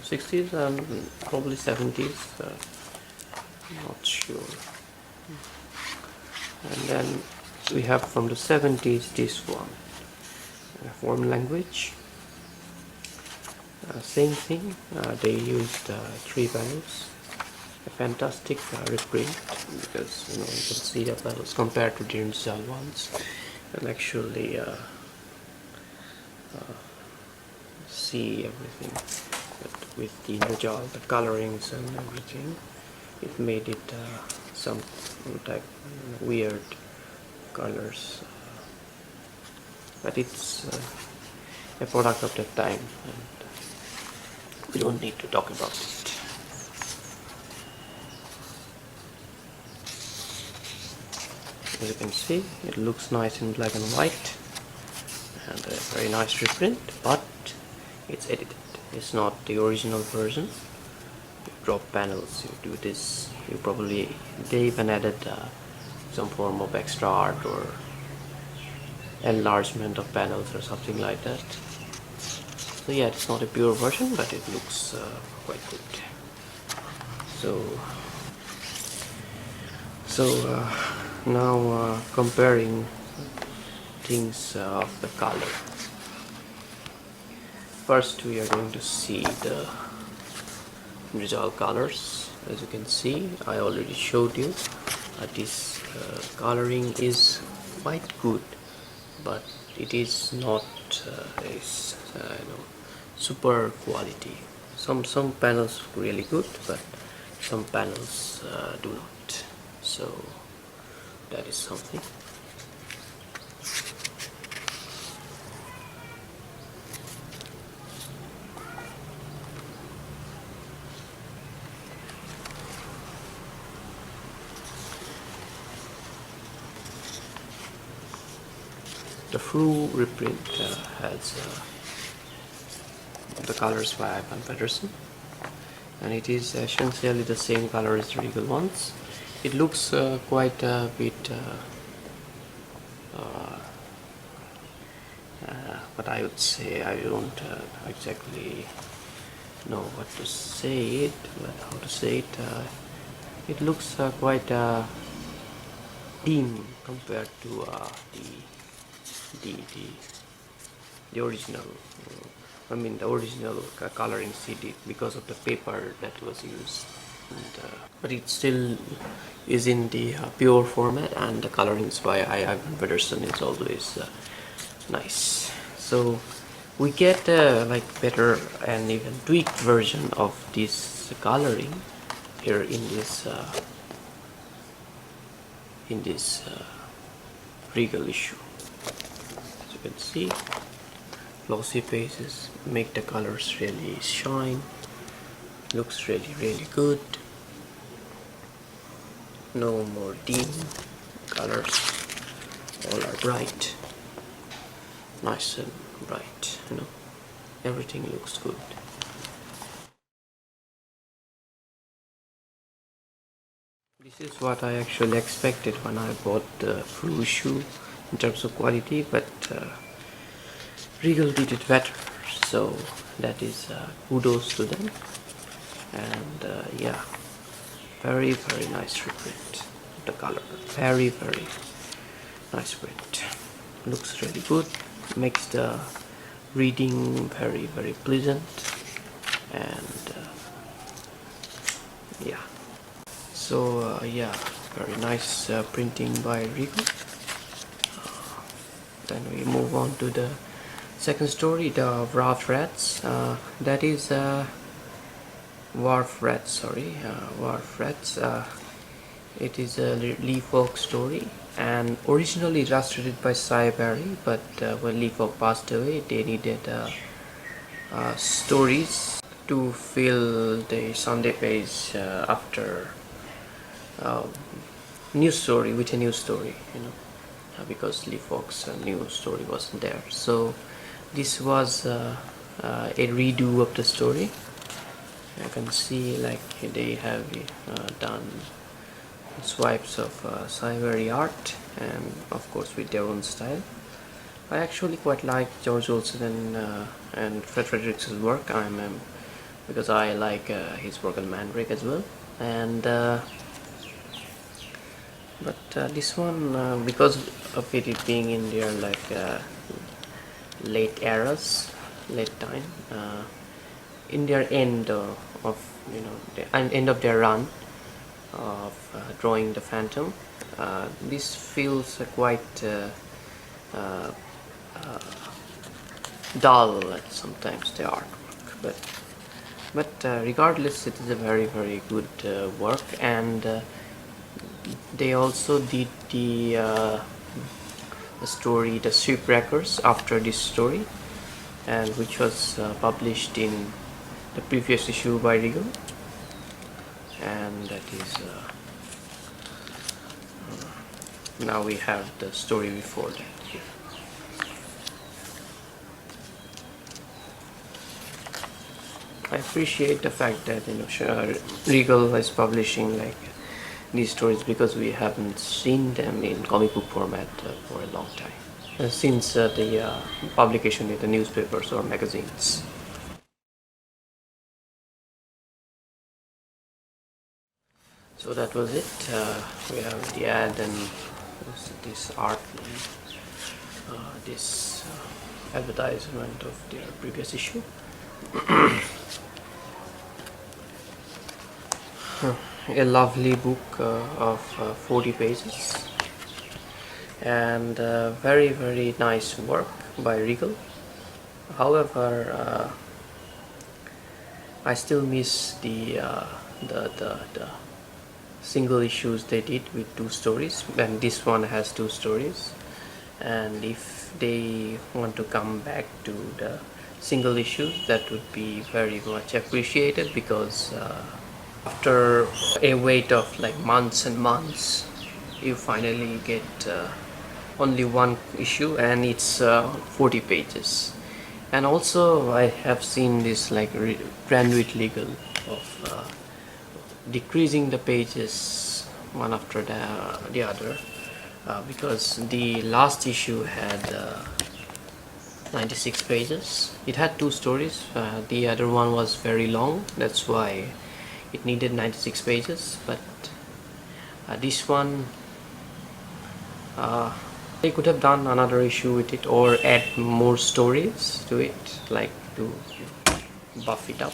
60s and probably 70s. I'm not sure. And then we have from the 70s this one, foreign language. Same thing. They used 3 panels. A fantastic reprint, because you know you can see the panels compared to the original ones, and actually see everything. But with the Indrojal, the colorings and everything, it made it some type weird colors. But it's a product of that time, and we don't need to talk about it. As you can see, it looks nice in black and white, and a very nice reprint, but it's edited. It's not the original version. You drop panels, you do this, they even added some form of extra art or enlargement of panels or something like that. So yeah, it's not a pure version, but it looks quite good. So now comparing things of the color. First we are going to see the Indrojal colors. As you can see, I already showed you this coloring is quite good, but it is not super quality. Some panels really good, but some panels do not. So that is something. The Frew reprint has the colors by Ivan Peterson, and it is essentially the same color as the Regal ones. It looks quite a bit, but I would say I don't exactly know what to say it, but how to say it. It looks quite dim compared to the original. I mean the original coloring CD because of the paper that was used. And, but it still is in the pure format, and the colorings by Ivan Pedersen is always nice. So we get like better and even tweaked version of this coloring here in this Regal issue. As you can see, glossy pages make the colors really shine. Looks really good. No more dim colors. All are bright. Nice and bright, you know. Everything looks good. This is what I actually expected when I bought the Frew issue in terms of quality, but Regal did it better, so that is kudos to them. And yeah, very nice reprint. The color, very nice print. Looks really good. Makes the reading very pleasant. And yeah. So yeah, very nice printing by Regal. Then we move on to the second story, the Wharf Rats. That is Wharf Rats. Wharf Rats. It is a Lee Falk story, and originally illustrated by Seuj Abir, but when Lee Falk passed away, they needed stories to fill the Sunday page after news story with a new story, you know, because Lee Falk's new story wasn't there. So this was a redo of the story. You can see like they have done swipes of Seuj Abir art, and of course with their own style. I actually quite like George Olsen and Fred Fredericks' work. Because I like his work on Mandrake as well. And but this one, because of it being in their like late time, in their end of you know the end of their run of drawing the Phantom, this feels quite dull sometimes, the artwork, but regardless, it is a very good work. And they also did the story The Shipwreckers after this story, and which was published in the previous issue by Regal, and that is now we have the story before that here. I appreciate the fact that Regal is publishing like these stories, because we haven't seen them in comic book format for a long time, since the publication in the newspapers or magazines. So that was it. We have the ad and this art, this advertisement of their previous issue. A lovely book of 40 pages, and very nice work by Regal. However, I still miss the single issues they did with 2 stories, and this one has 2 stories. And if they want to come back to the single issues, that would be very much appreciated, because after a wait of like months and months, you finally get only 1 issue, and it's 40 pages. And also I have seen this like Brandwidth Legal of decreasing the pages one after the other, because the last issue had 96 pages. It had 2 stories. The other one was very long, that's why it needed 96 pages, but this one they could have done another issue with it or add more stories to it, like to buff it up,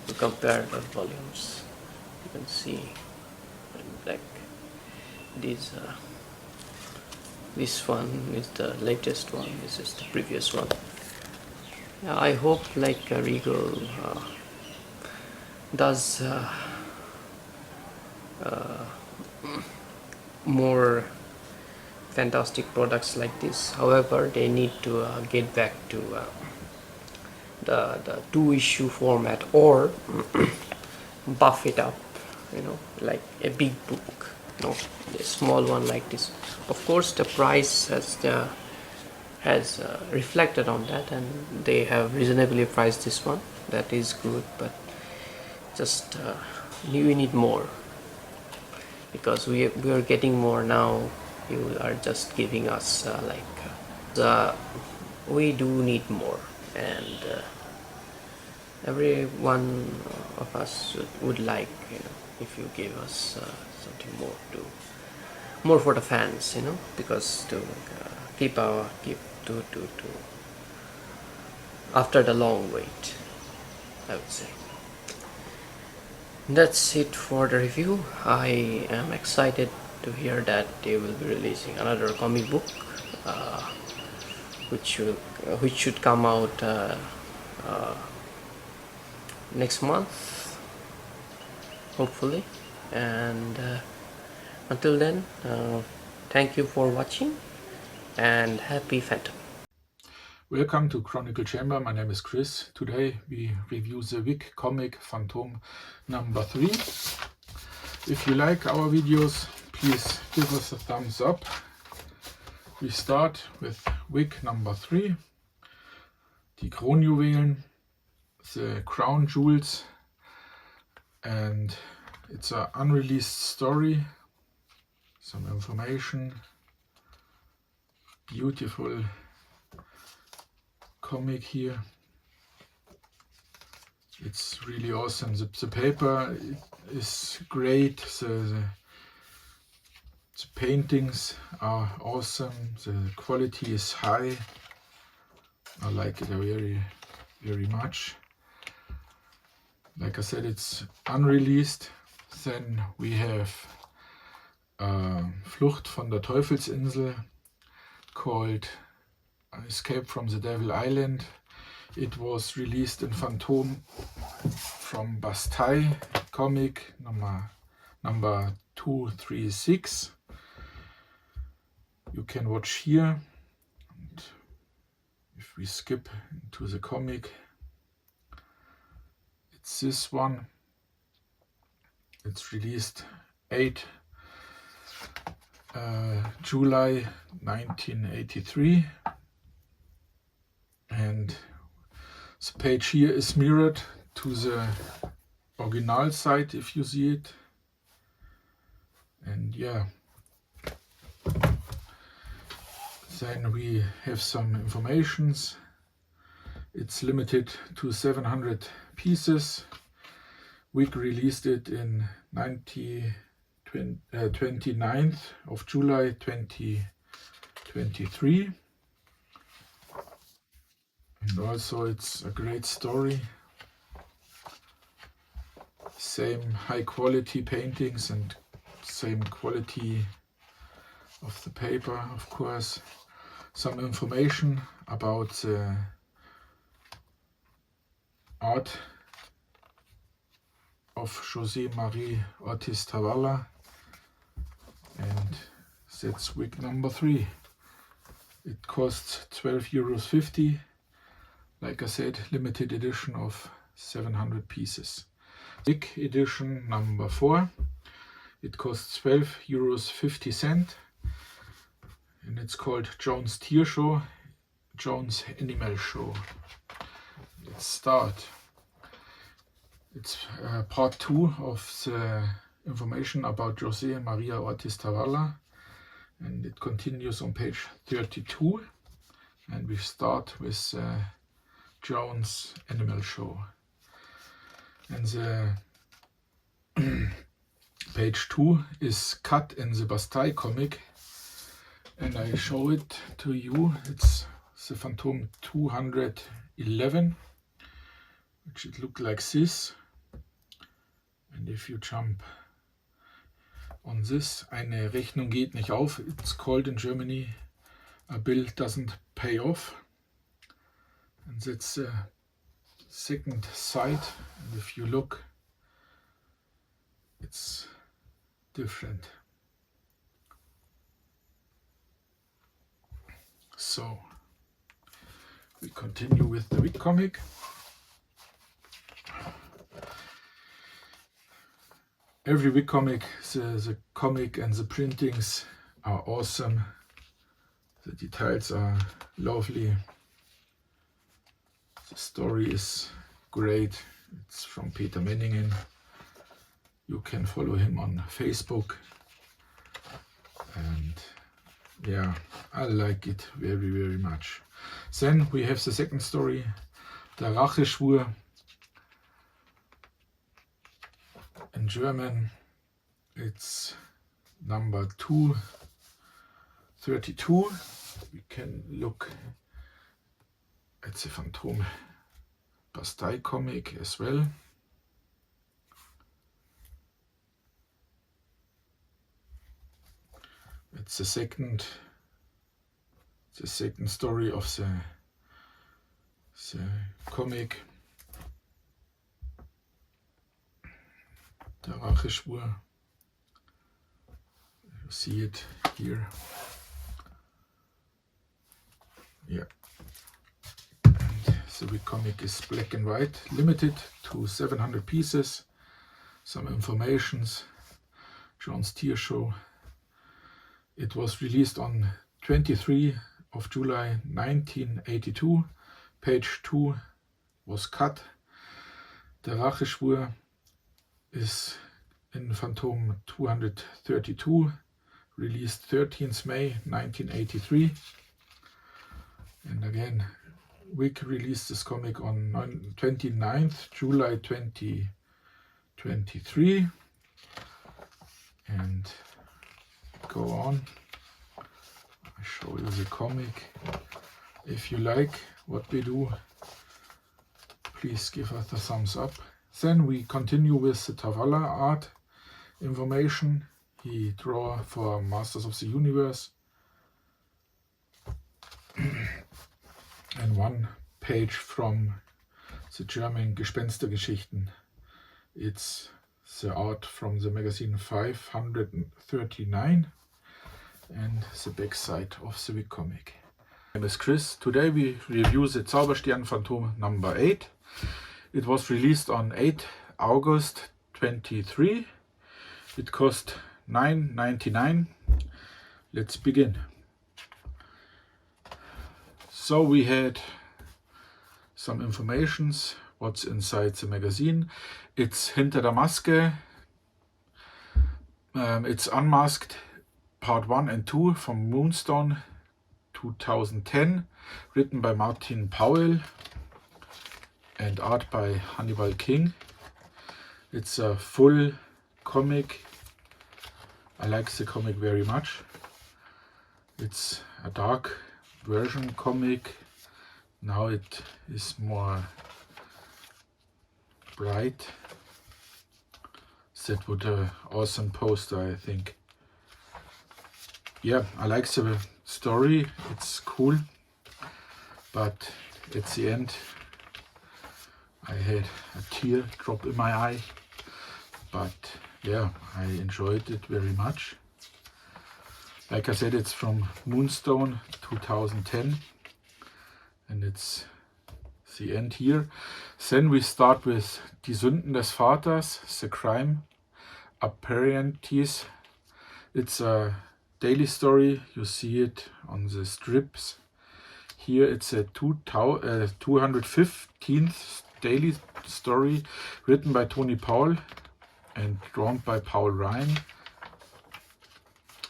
to compare the volumes. You can see like this one is the latest one, this is the previous one. I hope like Regal does more fantastic products like this. However, they need to get back to the 2-issue format or buff it up, you know, like a big book, you know, a small one like this. Of course, the price has reflected on that, and they have reasonably priced this one. That is good, but just we need more, because we are getting more now. You are just giving us we do need more, and every one of us would like, you know, if you give us something more for the fans, you know, because to keep after the long wait, I would say. That's it for the review. I am excited to hear that they will be releasing another comic book, which should come out next month, hopefully. And until then, thank you for watching, and happy Phantom. Welcome to Chronicle Chamber. My name is Chris. Today we review the Wick comic Phantom number 3. If you like our videos, please give us a thumbs up. We start with Wick number 3. Die Kronjuwelen, the crown jewels, and it's an unreleased story. Some information. Beautiful comic here. It's really awesome. The paper is great. The paintings are awesome. The quality is high. I like it very, very much. Like I said, it's unreleased. Then we have Flucht von der Teufelsinsel, called Escape from the Devil Island. It was released in Phantom from Bastei comic number 236. You can watch here. And if we skip into the comic, it's this one. It's released 8 July 1983, and the page here is mirrored to the original site, if you see it. And yeah, then we have some informations. It's limited to 700 pieces. Wick released it in 29th of July 2023. And also it's a great story. Same high quality paintings and same quality of the paper, of course. Some information about the art of José Marie Ortiz Tavala, and that's Wick number 3. It costs €12.50. Like I said, limited edition of 700 pieces. Wick edition number 4. It costs €12.50, and it's called Jones Tier Show, Jones Animal Show. Let's start. It's part 2 of the information about José Maria Ortiz Tavala. and it continues on page 32, and we start with Jones Animal Show. And the page 2 is cut in the Spay comic, and I show it to you. It's the Phantom 211, which it looked like this. And if you jump on this, eine Rechnung geht nicht auf. It's called in Germany, a bill doesn't pay off. And that's the second side. And if you look, it's different. So we continue with the Wick comic. Every Wick comic, the comic and the printings are awesome. The details are lovely. The story is great. It's from Peter Menningen. You can follow him on Facebook. And yeah, I like it very, very much. Then we have the second story, Der Racheschwur. In German, it's number 232. We can look at the Phantom Spay comic as well. It's the second story of the comic. Der Racheschwur. You see it here. Yeah. And the Wick comic is black and white, limited to 700 pieces. Some informations. John's Tier Show. It was released on 23 of July 1982. Page 2 was cut. Der Racheschwur is in Phantom 232, released 13th May 1983. And again, Wick released this comic on 29th July 2023. And go on. I show you the comic. If you like what we do, please give us a thumbs up. Then we continue with the Tavalla art information. He drew for Masters of the Universe. And one page from the German Gespenstergeschichten. It's the art from the magazine 539 and the back side of the Wick comic. My name is Chris. Today we review the Zauberstern Phantom number 8. It was released on 8 August 23. It cost $9.99. Let's begin. So we had some informations what's inside the magazine. It's Hinter der Maske. It's Unmasked Part 1 and 2 from Moonstone 2010, written by Martin Powell and art by Hannibal King. It's a full comic. I like the comic very much. It's a dark version comic. Now it is more bright. That would an awesome poster, I think. Yeah, I like the story. It's cool, but at the end I had a tear drop in my eye. But yeah, I enjoyed it very much. Like I said, it's from Moonstone 2010, and it's the end here. Then we start with Die Sünden des Vaters, the crime apparenties. It's a daily story. You see it on the strips. Here it's a 215th daily story, written by Tony Powell and drawn by Paul Ryan.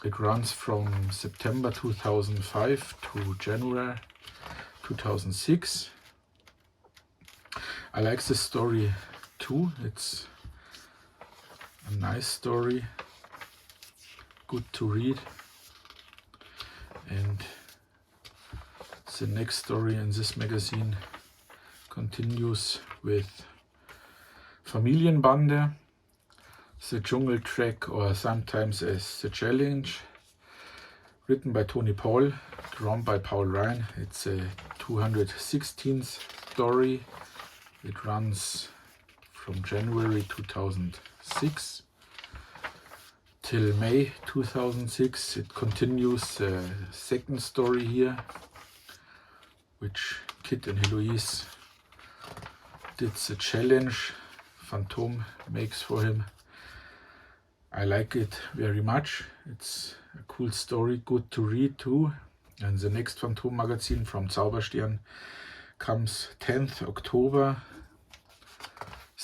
It runs from September 2005 to January 2006. I like this story too. It's a nice story, good to read. And the next story in this magazine continues with Familienbande, the Jungle Trek, or sometimes as The Challenge, written by Tony Paul, drawn by Paul Ryan. It's a 216th story. It runs from January 2006 till May 2006. It continues the second story here, which Kit and Heloise did the challenge Phantom makes for him. I like it very much. It's a cool story, good to read too. And the next Phantom magazine from Zauberstern comes 10th October.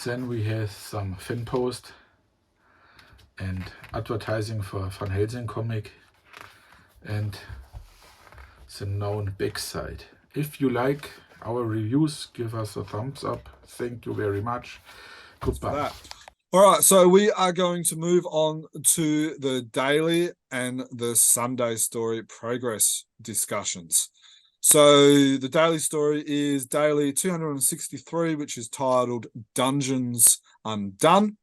Then we have some fan post and advertising for Van Helsing comic and the known backside. If you like our reviews, give us a thumbs up. Thank you very much. Goodbye. All right, so we are going to move on to the daily and the Sunday story progress discussions. So the daily story is daily 263, which is titled Dungeons Undone.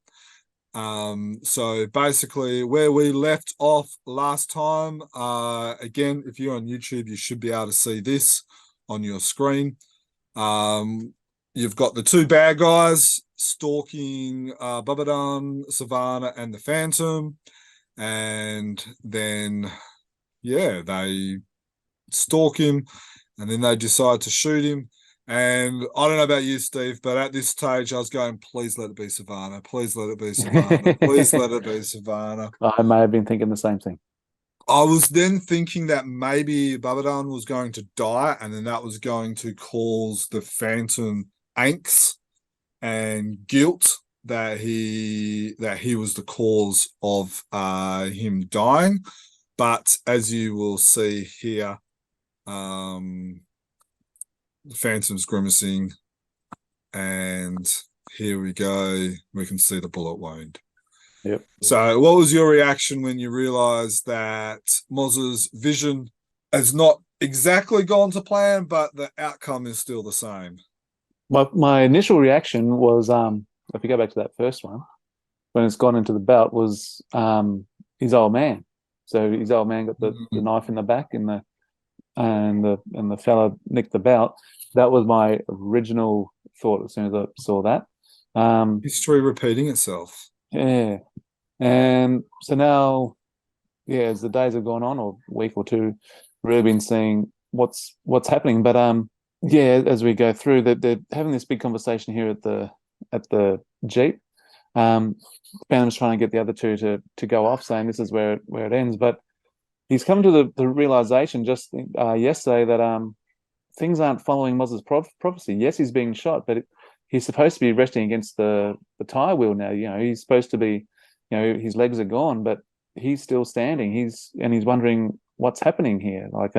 So basically where we left off last time, again, if you're on YouTube, you should be able to see this on your screen. You've got the two bad guys stalking Babadan, Savannah, and the Phantom. And then, yeah, they stalk him, and then they decide to shoot him. And I don't know about you, Steve, but at this stage I was going, please let it be Savannah. Please let it be Savannah. Please let it be Savannah. I may have been thinking the same thing. I was then thinking that maybe Babadan was going to die, and then that was going to cause the Phantom angst and guilt that he was the cause of him dying. But as you will see here, the Phantom's grimacing, and here we go. We can see the bullet wound. Yep. So what was your reaction when you realized that Moz's vision has not exactly gone to plan, but the outcome is still the same? My initial reaction was, if you go back to that first one, when it's gone into the belt, was his old man. So his old man got the knife in the back, and the fella nicked the belt. That was my original thought as soon as I saw that. History repeating itself. Yeah. And so now, yeah, as the days have gone on, or a week or two, really been seeing what's happening. But yeah, as we go through, that they're having this big conversation here at the Jeep. Phantom's trying to get the other two to go off, saying this is where it ends. But he's come to the realization just yesterday that things aren't following Moz's prophecy. Yes, he's being shot, but he's supposed to be resting against the tire wheel now. You know, he's supposed to be, you know, his legs are gone, but he's still standing. He's wondering what's happening here. Like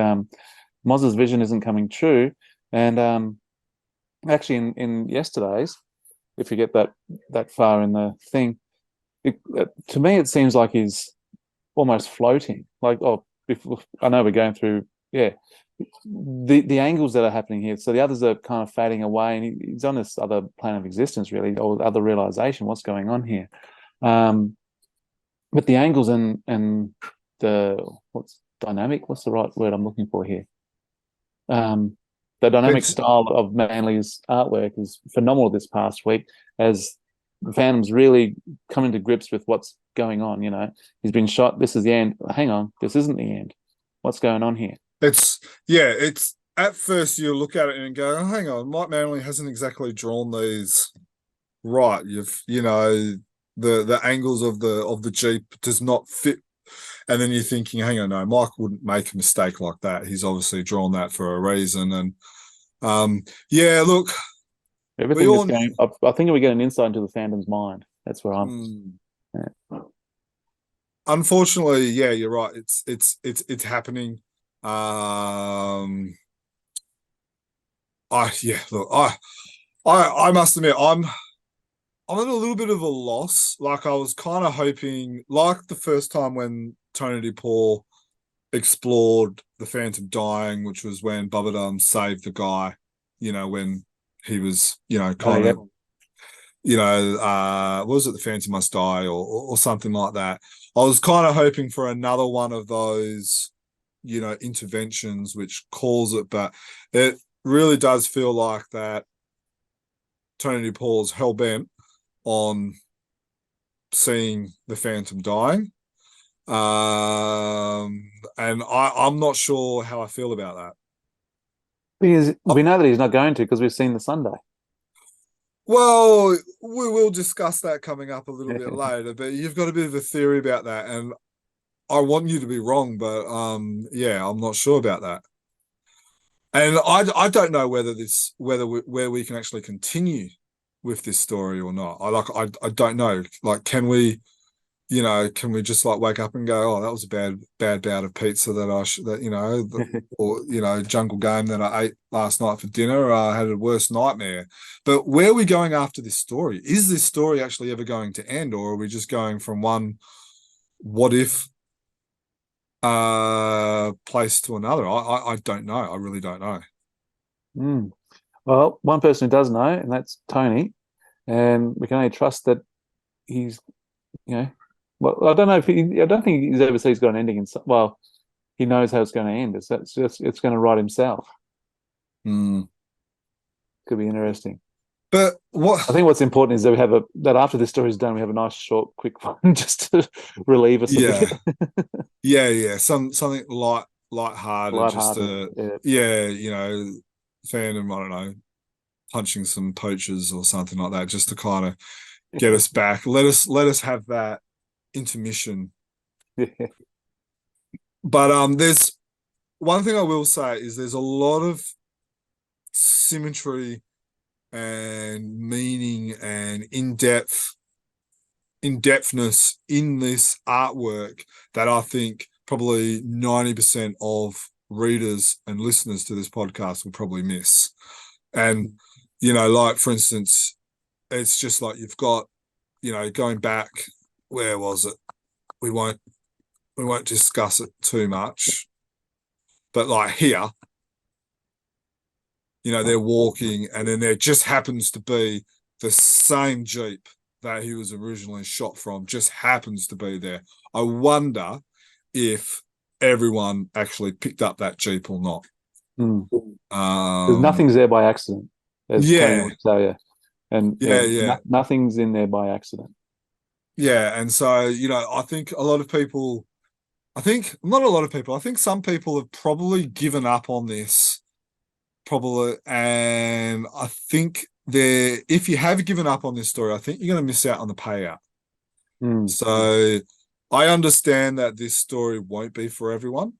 Moz's vision isn't coming true. And actually, in yesterday's, if you get that far in the thing, to me it seems like he's almost floating. Like, I know we're going through, yeah, the angles that are happening here. So the others are kind of fading away, and he's on this other plane of existence, really, or other realization. What's going on here? But the angles and the what's the right word I'm looking for here? The dynamic style of Manly's artwork is phenomenal this past week, as Phantom's really coming to grips with what's going on. You know, he's been shot. This is the end. Hang on, this isn't the end. What's going on here? It's at first you look at it and go, oh, hang on, Mike Manley hasn't exactly drawn these right. The angles of the Jeep does not fit. And then you're thinking, hang on, no, Mike wouldn't make a mistake like that. He's obviously drawn that for a reason. And yeah, look, everything is going. I think we get an insight into the Phantom's mind. That's where I'm. unfortunately, yeah, you're right. It's happening. Look, I must admit, I'm at a little bit of a loss. Like I was kind of hoping, like the first time when Tony DePaul explored the Phantom dying, which was when Bubba saved the guy, when he was, kind of, what was it, the Phantom must die or something like that. I was kind of hoping for another one of those, interventions which calls it, but it really does feel like that Tony DePaul's hell-bent on seeing the Phantom dying. And I'm not sure how I feel about that. Because we know that he's not going to, because we've seen the Sunday. Well, we will discuss that coming up a little bit later, but you've got a bit of a theory about that, and I want you to be wrong, but yeah, I'm not sure about that. And I don't know whether where we can actually continue with this story or not. I don't know. Like, can we just like wake up and go, oh, that was a bad bout of pizza or jungle game that I ate last night for dinner. I had a worst nightmare. But where are we going after this story? Is this story actually ever going to end, or are we just going from one what if place to another? I don't know. I really don't know. Well, one person who does know, and that's Tony, and we can only trust that he's, well, I don't know I don't think he's ever said he's got an ending. Well, he knows how it's going to end. It's going to write himself. Could be interesting. But what I think what's important is that we have that after this story is done, we have a nice, short, quick one just to relieve us. Yeah, yeah. Something light-hearted, just fandom. I don't know, punching some poachers or something like that, just to kind of get us back. Let us have that intermission. But there's one thing I will say is there's a lot of symmetry and meaning and in-depthness in this artwork that I think probably 90% of readers and listeners to this podcast will probably miss. And like, for instance, it's just like you've got, going back, where was it? We won't discuss it too much, but like here, they're walking, and then there just happens to be the same Jeep that he was originally shot from, just happens to be there. I wonder if everyone actually picked up that Jeep or not. Because nothing's there by accident, as Tony would tell you. And nothing's in there by accident. Yeah, and so, I think a lot of people, I think some people have probably given up on this, and I think if you have given up on this story, I think you're going to miss out on the payout. So I understand that this story won't be for everyone,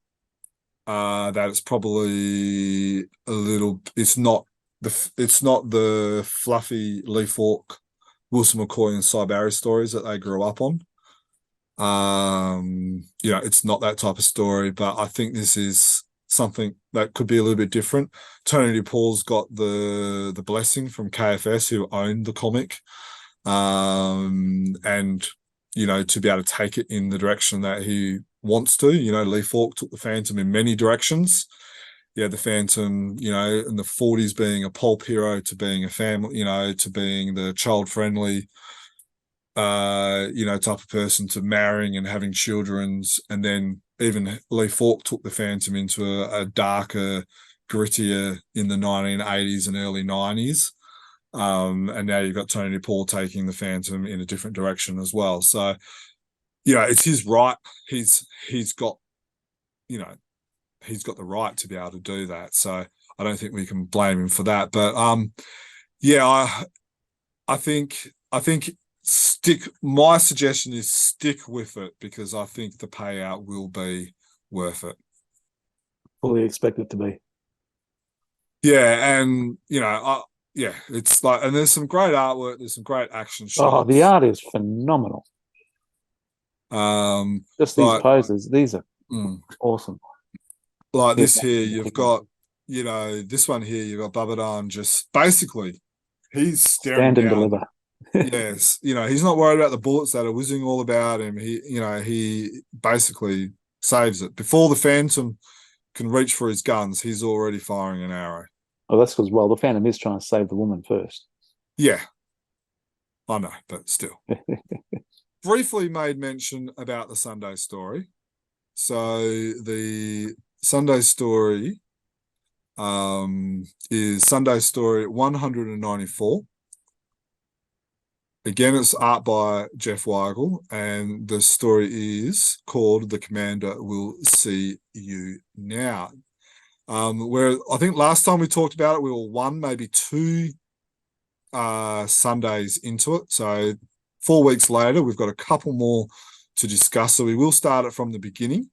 that it's probably a little, it's not the fluffy Lee Falk, Wilson McCoy and Seuj Abir stories that they grew up on. It's not that type of story, but I think this is something that could be a little bit different. Tony DePaul's got the blessing from KFS, who owned the comic, and to be able to take it in the direction that he wants to. Lee Falk took the Phantom in many directions. The Phantom, in the 40s being a pulp hero, to being a family, to being the child-friendly, type of person, to marrying and having children. And then even Lee Falk took the Phantom into a darker, grittier in the 1980s and early 90s. And now you've got Tony DePaul taking the Phantom in a different direction as well. So, it's his right. He's got the right to be able to do that. So I don't think we can blame him for that. But I think my suggestion is stick with it, because I think the payout will be worth it. Fully expect it to be. Yeah, and it's like, and there's some great artwork, there's some great action shots. Oh, the art is phenomenal. Just these like, poses, these are mm, awesome. like Yeah, this here, you've got, this one here, you've got Babadan just basically, he's staring stand and down. deliver. Yes, he's not worried about the bullets that are whizzing all about him. He basically saves it. Before the Phantom can reach for his guns, he's already firing an arrow. Oh, that's because, well, the Phantom is trying to save the woman first. Yeah, I know, but still. Briefly made mention about the Sunday story. So the Sunday story is Sunday story 194. Again, it's art by Jeff Weigel, and the story is called "The Commander Will See You Now." Where I think last time we talked about it, we were one, maybe two Sundays into it. So 4 weeks later, we've got a couple more to discuss. So we will start it from the beginning,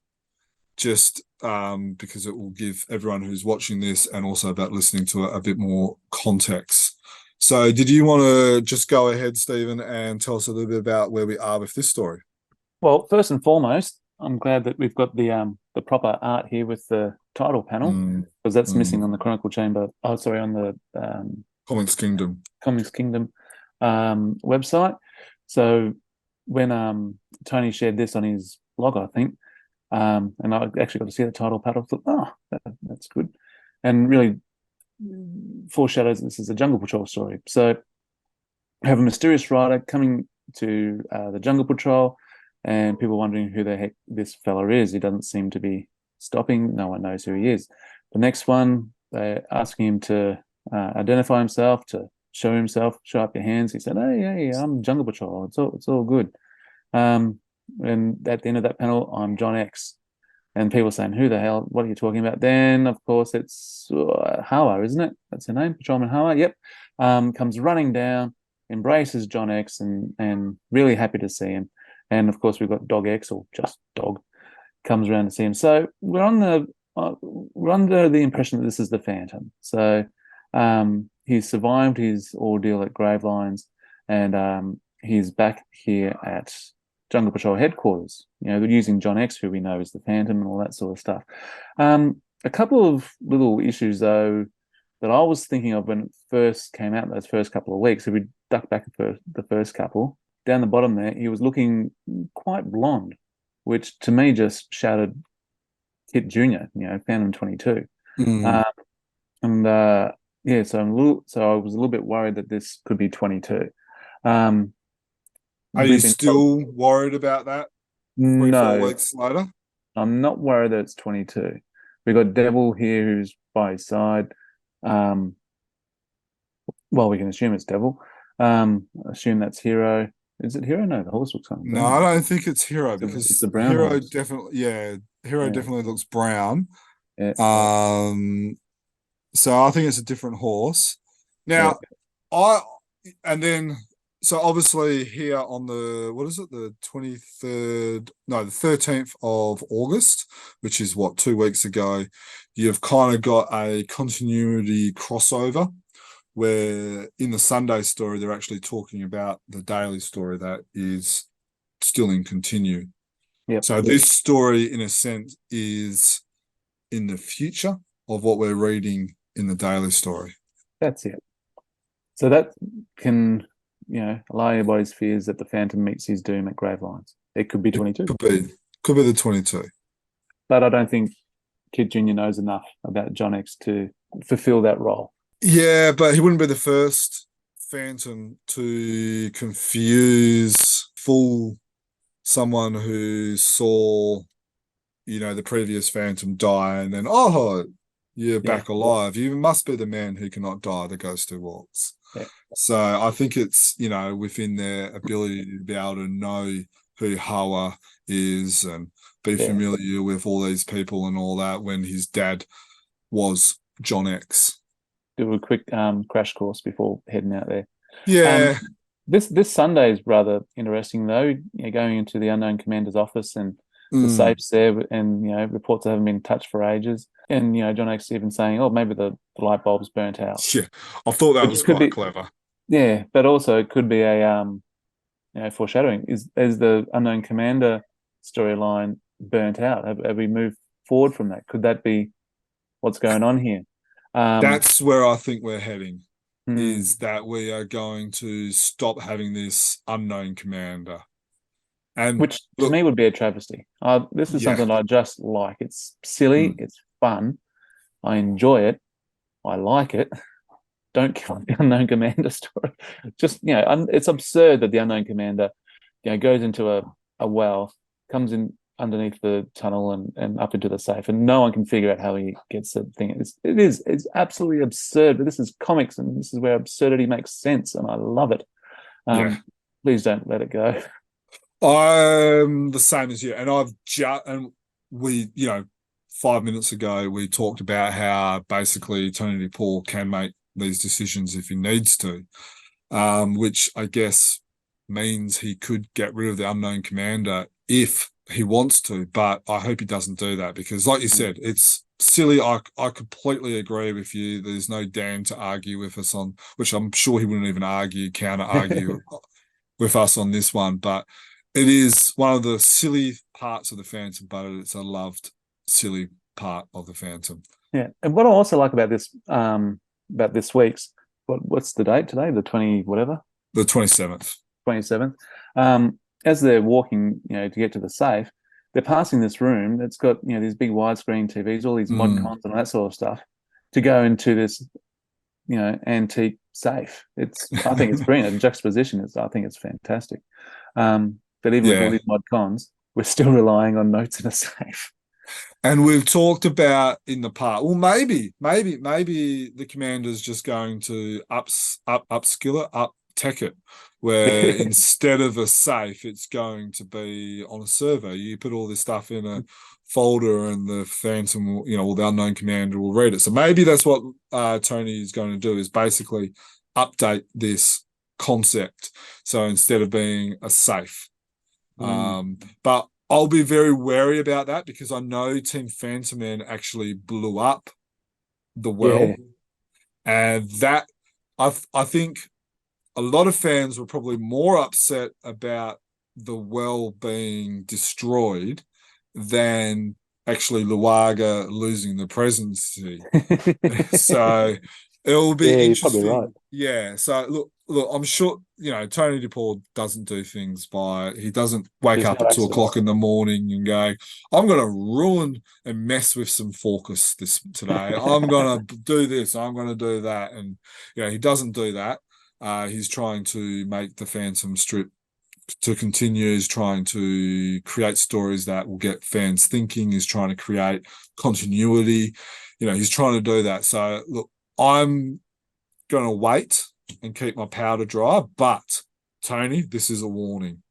just because it will give everyone who's watching this and also about listening to it a bit more context. So did you want to just go ahead, Stephen, and tell us a little bit about where we are with this story? Well, first and foremost, I'm glad that we've got the proper art here with the title panel, because that's missing on the Chronicle Chamber. Oh, sorry, on the Comics Kingdom website. So when Tony shared this on his blog, I think, and I actually got to see the title panel, I thought, that's good, and really foreshadows this is a Jungle Patrol story. So we have a mysterious rider coming to the Jungle Patrol, and people wondering who the heck this fella is. He doesn't seem to be stopping. No one knows who he is. The next one, they're asking him to identify himself, to show himself, show up your hands. He said, hey, I'm Jungle Patrol. It's all good. And at the end of that panel, I'm John X. And people saying, who the hell, what are you talking about? Then, of course, it's Hawa, isn't it? That's her name, Patrolman Hawa. Yep. Comes running down, embraces John X, and really happy to see him. And, of course, we've got Dog X, or just Dog, comes around to see him. So we're under the impression that this is the Phantom. So he's survived his ordeal at Gravelines, and he's back here at Jungle Patrol headquarters, using John X, who we know is the Phantom, and all that sort of stuff. A couple of little issues, though, that I was thinking of when it first came out, those first couple of weeks. If we duck back for the first couple, down the bottom there, he was looking quite blonde, which to me just shouted Kit Jr., Phantom 22. So I was a little bit worried that this could be 22. Are you still worried about that? 3-4 weeks later? I'm not worried that it's 22. We've got Devil here who's by his side. Well, we can assume it's Devil. Assume that's Hero. Is it Hero? No, the horse looks kind of brown. No, I don't think it's Hero, because it's a brown Hero horse. definitely looks brown. Yeah. So I think it's a different horse. Now, so obviously here on the 23rd, no, the 13th of August, which is 2 weeks ago, you've kind of got a continuity crossover where in the Sunday story, they're actually talking about the daily story that is still in continue. Yep. So this story, in a sense, is in the future of what we're reading in the daily story. That's it. So that can, allay everybody's fears that the Phantom meets his doom at Gravelines. It could be 22. Could be the 22. But I don't think Kid Jr. knows enough about John X to fulfill that role. Yeah, but he wouldn't be the first Phantom to fool someone who saw, the previous Phantom die, and then, you're back alive. You must be the man who cannot die, the ghost who walks. Yeah. So I think it's, within their ability to be able to know who Hawa is and be familiar with all these people and all that, when his dad was John X. Do a quick crash course before heading out there. Yeah. This Sunday is rather interesting, though. Going into the unknown commander's office, and the safe's there, and reports that haven't been touched for ages. And John X even saying, maybe the light bulb's burnt out. Yeah, I thought that was quite clever. Yeah, but also it could be a foreshadowing. Is the unknown commander storyline burnt out? Have we moved forward from that? Could that be what's going on here? That's where I think we're heading. Hmm. Is that we are going to stop having this unknown commander. And which to look, me would be a travesty. This is Yeah. something I just like. It's silly. It's fun. I enjoy it. I like it. Don't kill the unknown commander story. Just, it's absurd that the unknown commander, goes into a well, comes in underneath the tunnel and up into the safe, and no one can figure out how he gets the thing. It's absolutely absurd, but this is comics, and this is where absurdity makes sense, and I love it. Please don't let it go. I'm the same as you, and we 5 minutes ago we talked about how basically Tony DePaul can make these decisions if he needs to, which I guess means he could get rid of the unknown commander if he wants to, but I hope he doesn't do that, because like you said, it's silly. I completely agree with you. There's no Dan to argue with us on, which I'm sure he wouldn't even counter argue with us on this one, but it is one of the silly parts of the Phantom, but it's a loved silly part of the Phantom. Yeah, and what I also like about this week's, what's the date today? The 20 whatever? The 27th. 27th. As they're walking, to get to the safe, they're passing this room that's got, these big widescreen TVs, all these mod cons and that sort of stuff, to go into this, antique safe. I think it's brilliant. The juxtaposition I think it's fantastic. But even with all these mod cons, we're still relying on notes in a safe. And we've talked about in the past, well, maybe the commander's just going to upskill it, up tech it, where instead of a safe, it's going to be on a server. You put all this stuff in a folder, and the Phantom, or the unknown commander will read it. So maybe that's what Tony is going to do, is basically update this concept. So instead of being a safe, but I'll be very wary about that, because I know Team Phantom Man actually blew up the well, and that I think a lot of fans were probably more upset about the well being destroyed than actually Luaga losing the presidency. So it'll be interesting. Probably right. Yeah. So look, I'm sure, Tony DePaul doesn't do things he doesn't wake up at 2 o'clock in the morning and go, I'm going to ruin and mess with some focus today. I'm going to do this. I'm going to do that. And, he doesn't do that. He's trying to make the Phantom strip to continue. He's trying to create stories that will get fans thinking. He's trying to create continuity. He's trying to do that. So, look, I'm going to wait and keep my powder dry. But, Tony, this is a warning.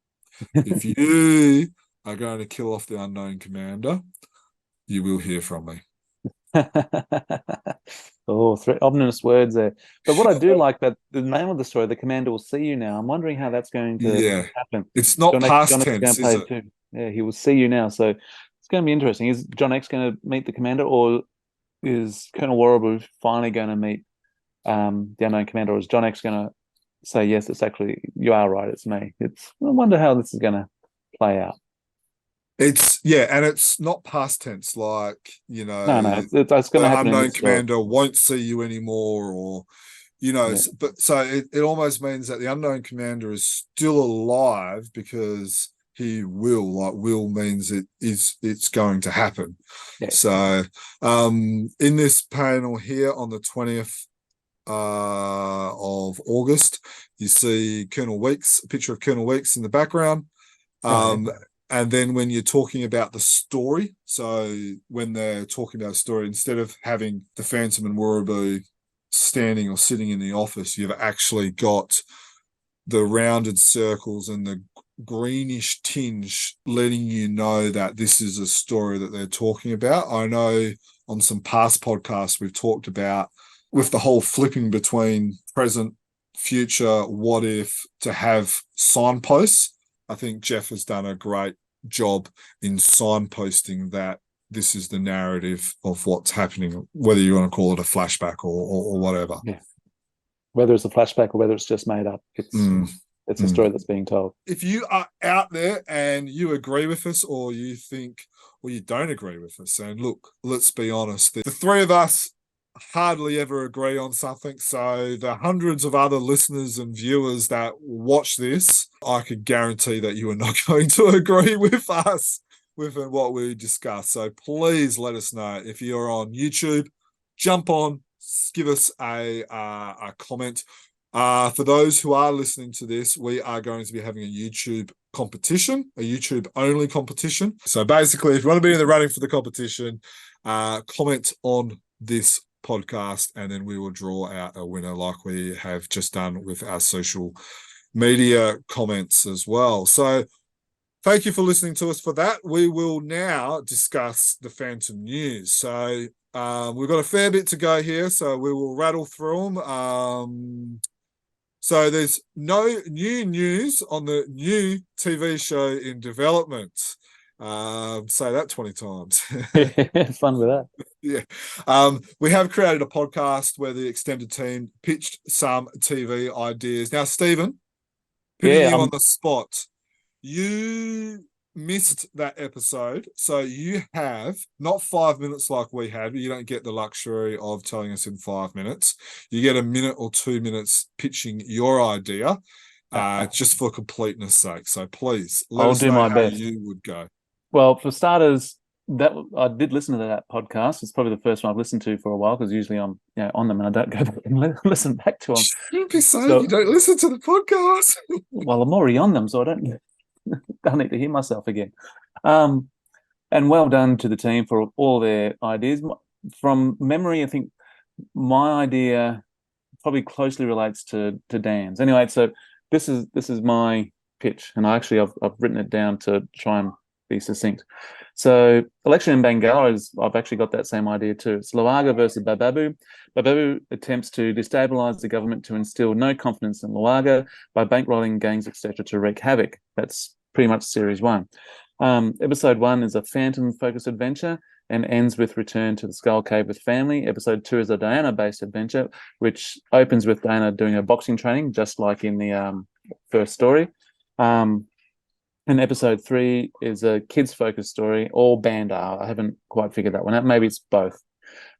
If you are going to kill off the unknown commander, you will hear from me. Ominous words there. But what I do like that the name of the story, The Commander Will See You Now, I'm wondering how that's going to happen. It's not past tense, is it? Too. Yeah, he will see you now. So it's going to be interesting. Is John X going to meet the commander, or is Colonel Warribu finally going to meet the unknown commander, or is John X going to say, yes, it's actually, you are right, it's me? I wonder how this is going to play out. And it's not past tense, like, no, it's going to happen. The unknown commander won't see you anymore, or, but so it almost means that the unknown commander is still alive, because he will, like, will means it's going to happen. Yeah. So in this panel here on the 20th of August, you see a picture of Colonel Weeks in the background. And then when you're talking about the story, so when they're talking about a story, instead of having the Phantom and Warribu standing or sitting in the office, you've actually got the rounded circles and the greenish tinge letting you know that this is a story that they're talking about. I know on some past podcasts we've talked about, with the whole flipping between present, future, what if, to have signposts. I think Jeff has done a great job in signposting that this is the narrative of what's happening, whether you want to call it a flashback or whatever. Yeah. Whether it's a flashback or whether it's just made up, It's a story that's being told. If you are out there and you agree with us, or you think, or you don't agree with us, and look, let's be honest, the three of us hardly ever agree on something. So the hundreds of other listeners and viewers that watch this, I could guarantee that you are not going to agree with us with what we discuss. So please let us know. If you're on YouTube, jump on, give us a comment. For those who are listening to this, we are going to be having a YouTube competition, a YouTube only competition. So basically, if you want to be in the running for the competition, comment on this podcast, and then we will draw out a winner like we have just done with our social media comments as well. So thank you for listening to us for that. We will now discuss the Phantom news. So we've got a fair bit to go here, so we will rattle through them. So there's no new news on the new TV show in development. Say that 20 times. Fun with that. Yeah. We have created a podcast where the extended team pitched some TV ideas. Now, Stephen, putting you on the spot, you missed that episode, so you have not 5 minutes like we had, but you don't get the luxury of telling us in 5 minutes. You get a minute or 2 minutes pitching your idea, just for completeness sake. So please let us know how you would go. Well, for starters, that I did listen to that podcast. It's probably the first one I've listened to for a while, because usually I'm on them and I don't go back and listen back to them. Don't be saying you don't listen to the podcast. Well, I'm already on them, so I don't need to hear myself again. And well done to the team for all their ideas. From memory, I think my idea probably closely relates to Dan's. Anyway, so this is my pitch, and I've written it down to try and be succinct. So election in Bengala I've actually got that same idea too. It's Luaga versus Bababu. Bababu attempts to destabilize the government to instill no confidence in Luaga by bankrolling gangs, etc., to wreak havoc. That's pretty much series 1. Episode 1 is a phantom-focused adventure and ends with return to the Skull Cave with family. Episode 2 is a Diana-based adventure, which opens with Diana doing her boxing training, just like in the first story. And episode 3 is a kids-focused story, all Bandar. I haven't quite figured that one out. Maybe it's both.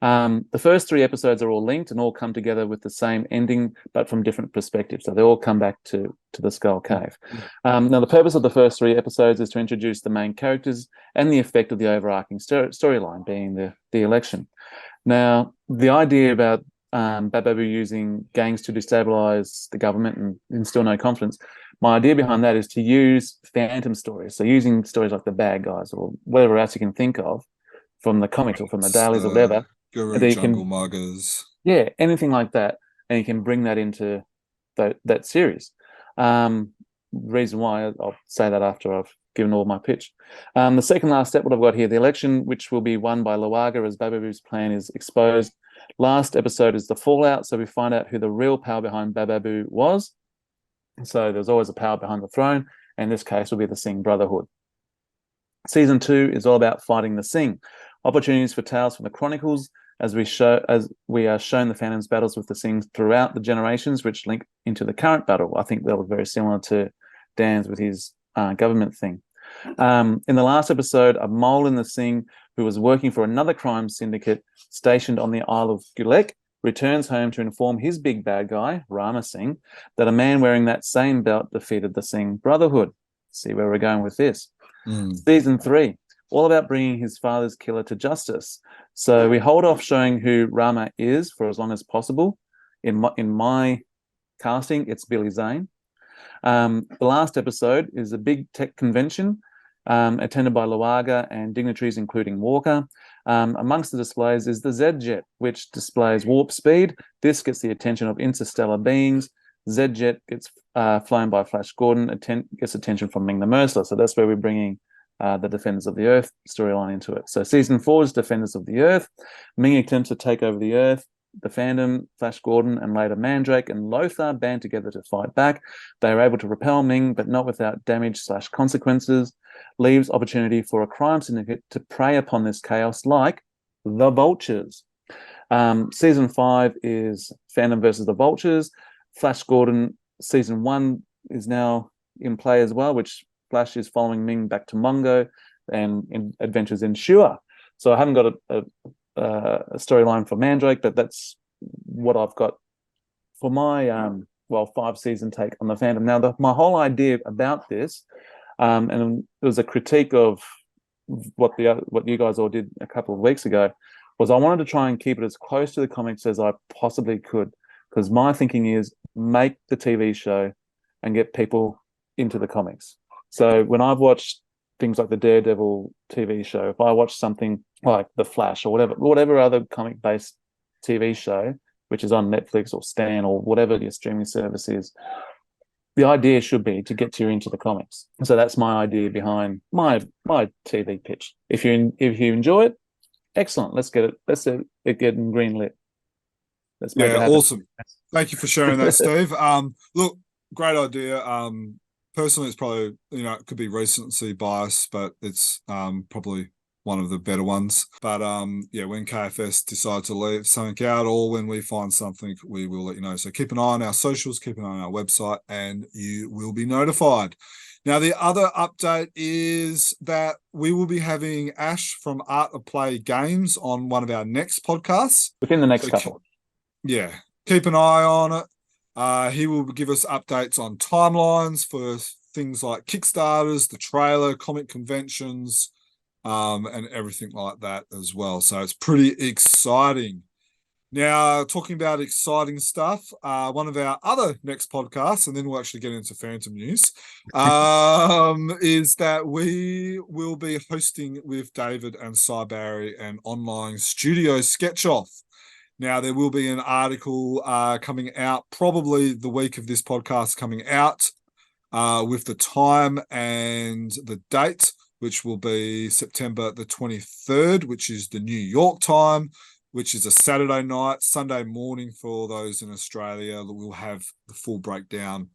The first 3 episodes are all linked and all come together with the same ending, but from different perspectives. So they all come back to the Skull Cave. Now, the purpose of the first 3 episodes is to introduce the main characters and the effect of the overarching storyline, being the election. Now, the idea about Bababu using gangs to destabilize the government and instill no confidence, my idea behind that is to use phantom stories. So using stories like the Bad Guys or whatever else you can think of from the comics or from the dailies or whatever. Guru, Jungle Muggers. Yeah, anything like that. And you can bring that into that series. Reason why, I'll say that after I've given all my pitch. The second last step, what I've got here, the election, which will be won by Luaga as Bababu's plan is exposed. Last episode is the fallout, so we find out who the real power behind Bababu was. So there's always a power behind the throne, and in this case will be the Singh Brotherhood. Season 2 is all about fighting the Singh. Opportunities for tales from the Chronicles, as we are shown the Phantom's battles with the Singhs throughout the generations, which link into the current battle. I think that was very similar to Dan's with his government thing. In the last episode, a mole in the Singh who was working for another crime syndicate stationed on the Isle of Gulek returns home to inform his big bad guy, Rama Singh, that a man wearing that same belt defeated the Singh Brotherhood. See where we're going with this. Season 3, all about bringing his father's killer to justice. So we hold off showing who Rama is for as long as possible. In my casting, it's Billy Zane. The last episode is a big tech convention attended by Luaga and dignitaries, including Walker. Amongst the displays is the Z-Jet, which displays warp speed. This gets the attention of interstellar beings. Z-Jet gets flown by Flash Gordon, gets attention from Ming the Merciless. So that's where we're bringing the Defenders of the Earth storyline into it. So season 4 is Defenders of the Earth. Ming attempts to take over the Earth. The Phantom, Flash Gordon, and later Mandrake and Lothar band together to fight back. They are able to repel Ming, but not without damage/consequences. Leaves opportunity for a crime syndicate to prey upon this chaos, like the Vultures. Season 5 is Phantom versus the Vultures. Flash Gordon, season 1 is now in play as well, which Flash is following Ming back to Mungo and in adventures in Shua. So I haven't got a storyline for Mandrake, but that's what I've got for my 5-season take on the fandom. Now, my whole idea about this, and it was a critique of what you guys all did a couple of weeks ago, was I wanted to try and keep it as close to the comics as I possibly could, because my thinking is make the TV show and get people into the comics. So when I've watched things like the Daredevil TV show, if I watch something like The Flash or whatever other comic-based TV show, which is on Netflix or Stan or whatever your streaming service is, the idea should be to get you into the comics. So that's my idea behind my TV pitch. If you enjoy it, excellent. Let's get it getting greenlit. Let's make it happen. Awesome. Thank you for sharing that, Steve. Look, great idea. Personally, it's probably, it could be recency bias, but it's probably one of the better ones. But when KFS decide to leave something out, or when we find something, we will let you know. So keep an eye on our socials, keep an eye on our website, and you will be notified. Now, the other update is that we will be having Ash from Art of Play Games on one of our next podcasts. Within the next couple. Yeah, keep an eye on it. He will give us updates on timelines for things like Kickstarters, the trailer, comic conventions, and everything like that as well. So it's pretty exciting. Now, talking about exciting stuff, one of our other next podcasts, and then we'll actually get into Phantom news, is that we will be hosting with David and Seuj Abir an online studio sketch-off. Now, there will be an article coming out probably the week of this podcast coming out with the time and the date, which will be September the 23rd, which is the New York time, which is a Saturday night, Sunday morning for those in Australia. We'll have the full breakdown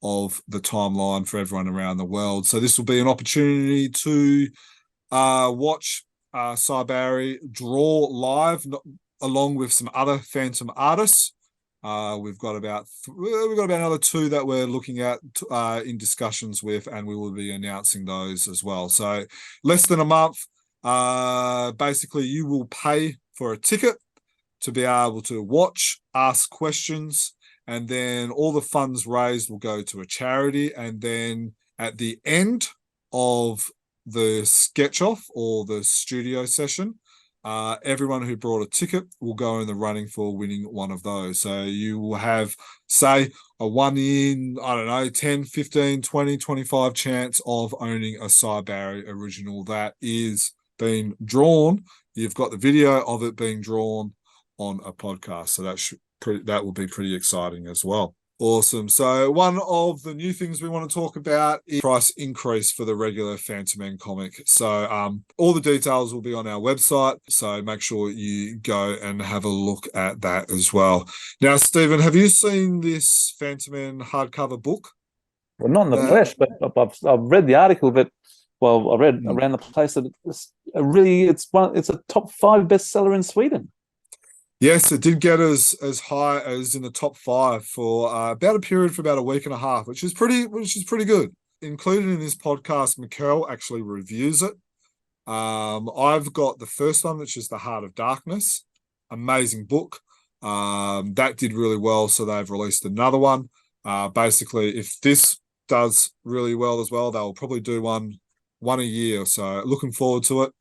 of the timeline for everyone around the world. So this will be an opportunity to watch Seuj Abir draw live, along with some other Phantom artists. We've got about another 2 that we're looking at in discussions with, and we will be announcing those as well. So less than a month. Basically, you will pay for a ticket to be able to watch, ask questions, and then all the funds raised will go to a charity. And then at the end of the sketch off or the studio session, everyone who brought a ticket will go in the running for winning one of those. So you will have, say, a 1 in, 10, 15, 20, 25 chance of owning a Seuj Abir original that is being drawn. You've got the video of it being drawn on a podcast. So that will be pretty exciting as well. Awesome. So one of the new things we want to talk about is price increase for the regular Phantom Man comic. So all the details will be on our website. So make sure you go and have a look at that as well. Now, Stephen, have you seen this Phantom Man hardcover book? Well, not in the flesh, but I've read the article. But I read around the place that it's a top 5 bestseller in Sweden. Yes, it did get as high as in the top 5 for about a period for about a week and a half, which is pretty good. Included in this podcast, Mikael actually reviews it. I've got the first one, which is The Heart of Darkness. Amazing book. That did really well, so they've released another one. Basically, if this does really well as well, they'll probably do one a year. So looking forward to it.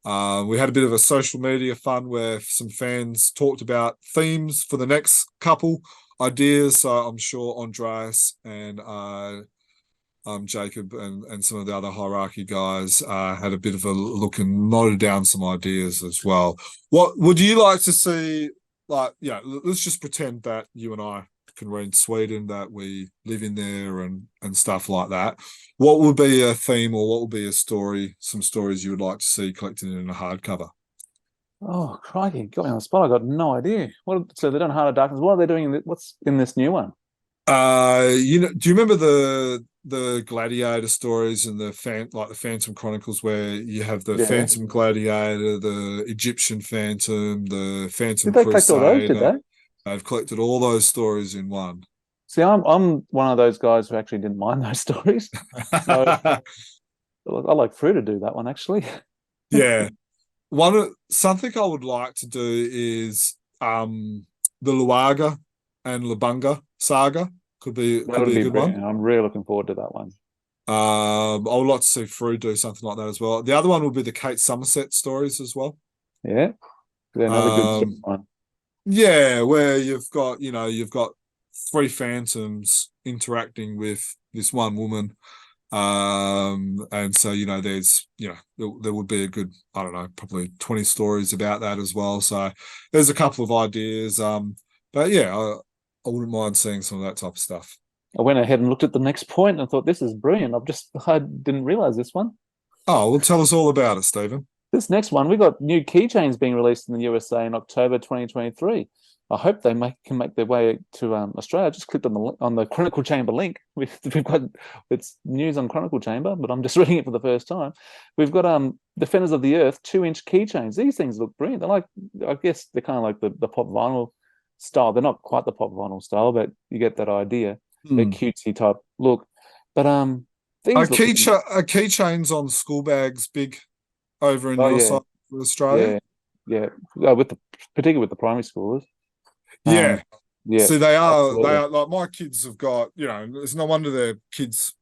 We had a bit of a social media fun where some fans talked about themes for the next couple ideas. So I'm sure Andreas and Jacob and some of the other hierarchy guys had a bit of a look and noted down some ideas as well. What would you like to see? Let's just pretend that you and I can read Sweden, that we live in there and stuff like that. What would be a theme, or what would be a story, some stories you would like to see collected in a hardcover? Oh, crikey, got me on the spot. I got no idea. So they're doing Heart of Darkness. What are they doing? What's in this new one? Do you remember the Gladiator stories and the Phantom Chronicles, where you have the Phantom Gladiator, the Egyptian Phantom, the Phantom Did they Crusader? collect all those, did they? They've collected all those stories in one. See, I'm one of those guys who actually didn't mind those stories. So I like Frew to do that one actually. Yeah. Something I would like to do is the Luaga and Labunga saga. Could be That would a be good brilliant. one. I'm really looking forward to that one. I would like to see Frew do something like that as well. The other one would be the Kate Somerset stories as well. Yeah, another good one. Yeah, where you've got three phantoms interacting with this one woman. And so, there's, there would be a good, I don't know, probably 20 stories about that as well. So there's a couple of ideas. But yeah, I wouldn't mind seeing some of that type of stuff. I went ahead and looked at the next point and thought, this is brilliant. I didn't realize this one. Oh, well, tell us all about it, Stephen. This next one, we got new keychains being released in the USA in October 2023. I hope they can make their way to Australia. I just clicked on the Chronicle Chamber link. We've got it's news on Chronicle Chamber, but I'm just reading it for the first time. We've got Defenders of the Earth 2-inch keychains. These things look brilliant. They're like, I guess they're kind of like the pop vinyl style. They're not quite the pop vinyl style, but you get that idea. They're cutesy type look. But these are keychains on school bags big over in your side of Australia? Yeah. Particularly with the primary schoolers. Yeah. See, they are like my kids have got, it's no wonder their kids'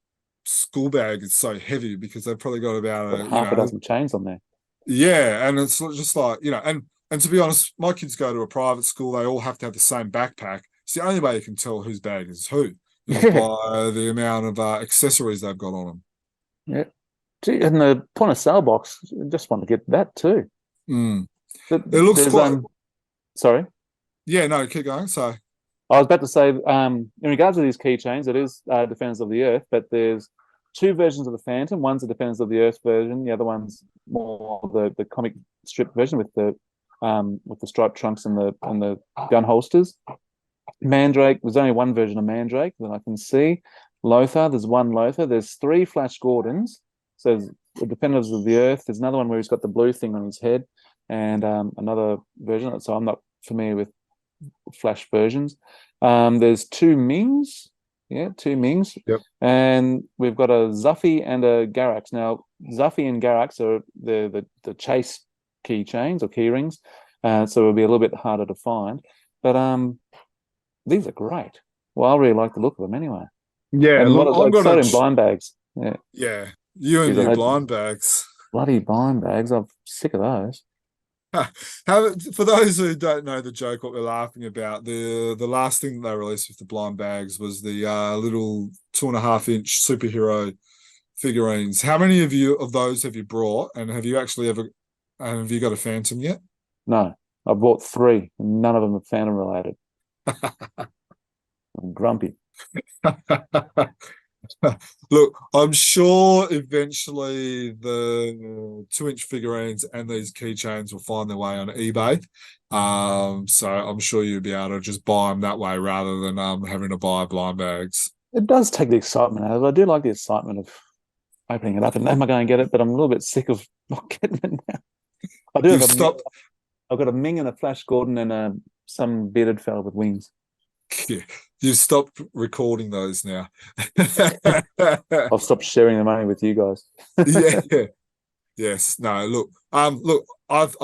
school bag is so heavy because they've probably got about half a dozen chains on there. Yeah, and it's just like, and to be honest, my kids go to a private school, they all have to have the same backpack. It's the only way you can tell whose bag is who. By the amount of accessories they've got on them. Yeah. Gee, and the point of sale box, I just want to get that too. It looks quite... Sorry? Yeah, no, keep going. So I was about to say, in regards to these keychains, it is Defenders of the Earth, but there's two versions of the Phantom. One's the Defenders of the Earth version. The other one's more the comic strip version with the striped trunks and the gun holsters. Mandrake, there's only one version of Mandrake that I can see. Lothar, there's one Lothar. There's three Flash Gordons. So there's the Defenders of the Earth. There's another one where he's got the blue thing on his head, and another version. So I'm not familiar with Flash versions. There's two Mings. Yeah, two Mings. Yep. And we've got a Zuffy and a Garax. Now, Zuffy and Garax are the chase keychains or key rings. So it'll be a little bit harder to find. But these are great. Well, I really like the look of them anyway. Yeah, and I'm going in blind bags. Yeah. Yeah. You and your blind bags. Bloody blind bags. I'm sick of those. For those who don't know the joke, what we're laughing about, the last thing they released with the blind bags was the little 2.5-inch superhero figurines. How many of those have you brought, and have you got a Phantom yet? No, I bought 3, and none of them are Phantom related. I'm grumpy. Look, I'm sure eventually the 2-inch figurines and these keychains will find their way on eBay. So I'm sure you'll be able to just buy them that way rather than having to buy blind bags. It does take the excitement out of it. I do like the excitement of opening it up and am I going to get it? But I'm a little bit sick of not getting it now. I do. I've got a Ming and a Flash Gordon and some bearded fella with wings. Yeah, you've stopped recording those now. I'll stop sharing the money with you guys. Yeah. Yes. No. Look. I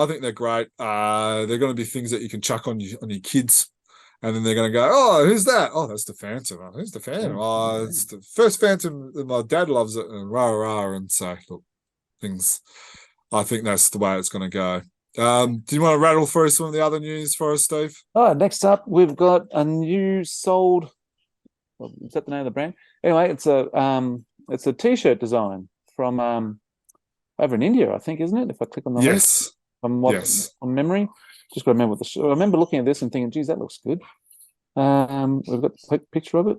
think they're great. They're going to be things that you can chuck on your kids, and then they're going to go, "Oh, who's that? Oh, that's the Phantom. Oh, who's the Phantom? Oh, it's the first Phantom. My dad loves it." And rah rah. And so, look, things. I think that's the way it's going to go. Do you want to rattle through some of the other news for us, Steve? Oh, next up, we've got a new sold. Well, is that the name of the brand? Anyway, it's a T-shirt design from over in India, I think, isn't it? If I click on the link, from memory, just got to remember I remember looking at this and thinking, "Geez, that looks good." We've got a picture of it.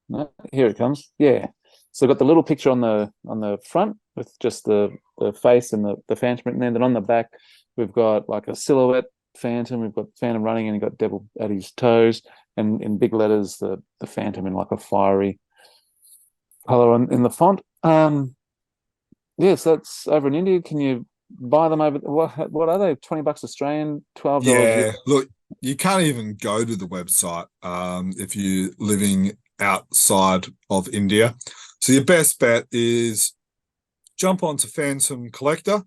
No, here it comes. Yeah, so got the little picture on the front with just the face and the Phantom, and then on the back. We've got like a silhouette Phantom. We've got Phantom running, and you've got Devil at his toes, and in big letters, the Phantom in like a fiery color in the font. Yes, that's over in India. Can you buy them over? What are they? $20 Australian, $12. Yeah, look, you can't even go to the website if you're living outside of India. So your best bet is jump onto Phantom Collector,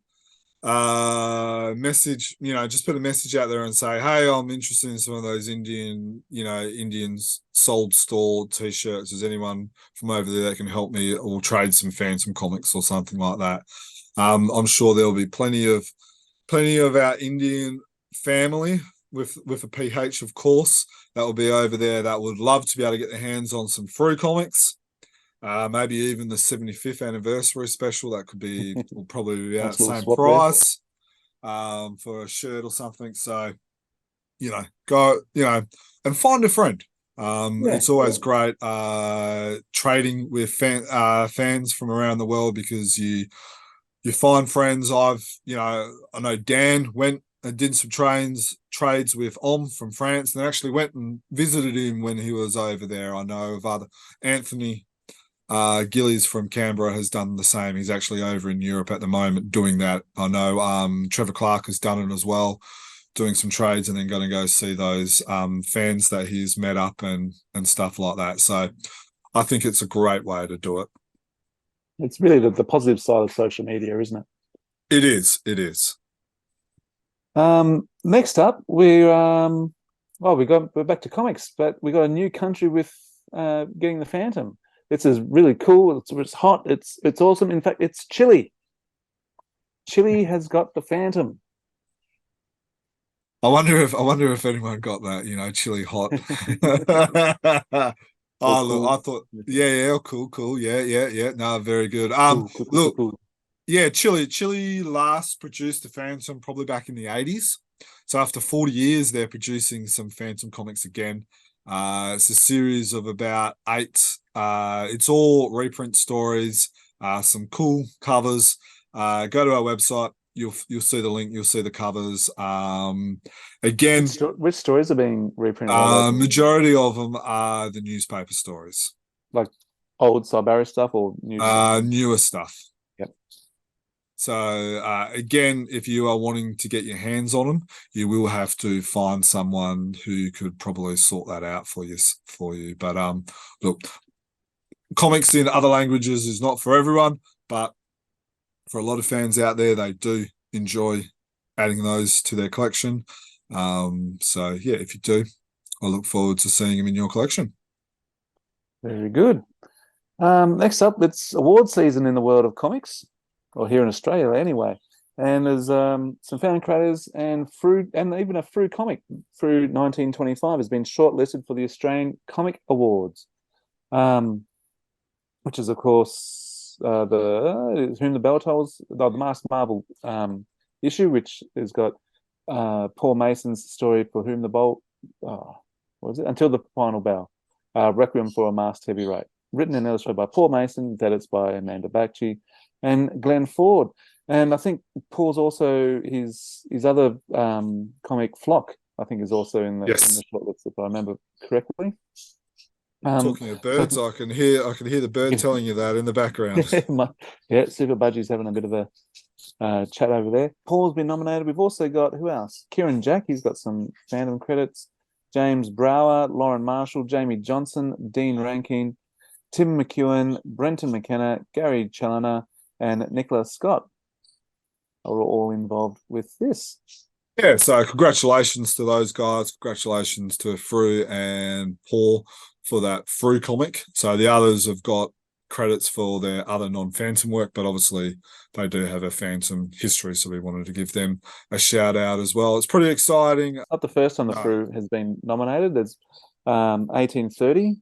message, just put a message out there and say, hey, I'm interested in some of those Indians sold store t-shirts. Is anyone from over there that can help me or trade some Phantom comics or something like that? I'm sure there'll be plenty of our Indian family with a PH, of course, that will be over there that would love to be able to get their hands on some Frew comics. Maybe even the 75th anniversary special that will probably be about the same price for a shirt or something. So, go, and find a friend. It's always great trading with fans from around the world, because you find friends. I know Dan went and did some trades with from France, and actually went and visited him when he was over there. I know of other Anthony Gillies from Canberra has done the same. He's actually over in Europe at the moment doing that. I know Trevor Clark has done it as well, doing some trades and then going to go see those fans that he's met up and stuff like that. So I think it's a great way to do it. It's really the positive side of social media, isn't it? It is. Next up, we're back to comics, but we got a new country with getting the Phantom. This is really cool. It's hot. It's awesome. In fact, it's Chile. Chile has got the Phantom. I wonder if anyone got that. Chile hot. Oh, look, I thought, cool. Yeah. No, very good. Cool. Yeah, Chile last produced the Phantom probably back in the 80s. So after 40 years, they're producing some Phantom comics again. It's a series of about 8. It's all reprint stories, some cool covers. Go to our website. You'll see the link. You'll see the covers. Again, which stories are being reprinted? Majority of them are the newspaper stories, like old Sibari stuff or new newer stuff. Yep. So again, if you are wanting to get your hands on them, you will have to find someone who could probably sort that out for you. But look, comics in other languages is not for everyone, but for a lot of fans out there, they do enjoy adding those to their collection. So yeah, if you do, I look forward to seeing them in your collection. Very good. Next up, it's award season in the world of comics, or here in Australia anyway. And there's some fan creators and Frew, and even a Frew comic. Frew 1925 has been shortlisted for the Australian Comic Awards, which is, of course, the Whom the Bell Tolls, the Masked Marvel issue, which has got Paul Mason's story for Whom the Bolt, what was it? Until the Final Bell, Requiem for a Masked Heavyweight, written and illustrated by Paul Mason, edits by Amanda Bakchi and Glenn Ford. And I think Paul's also his other comic Flock, I think, is also in the shortlist, if I remember correctly. Talking of birds, I can hear the bird telling you that in the background. Yeah, Super Budgie's having a bit of a chat over there. Paul's been nominated. We've also got, who else? Kieran Jack, he's got some fandom credits. James Brower, Lauren Marshall, Jamie Johnson, Dean Rankin, Tim McEwen, Brenton McKenna, Gary Challoner, and Nicholas Scott are all involved with this. Yeah, so congratulations to those guys. Congratulations to Frew and Paul for that Frew comic. So the others have got credits for their other non-Phantom work, but obviously they do have a Phantom history, so we wanted to give them a shout out as well. It's pretty exciting. Not the first time the Frew has been nominated. There's 1830,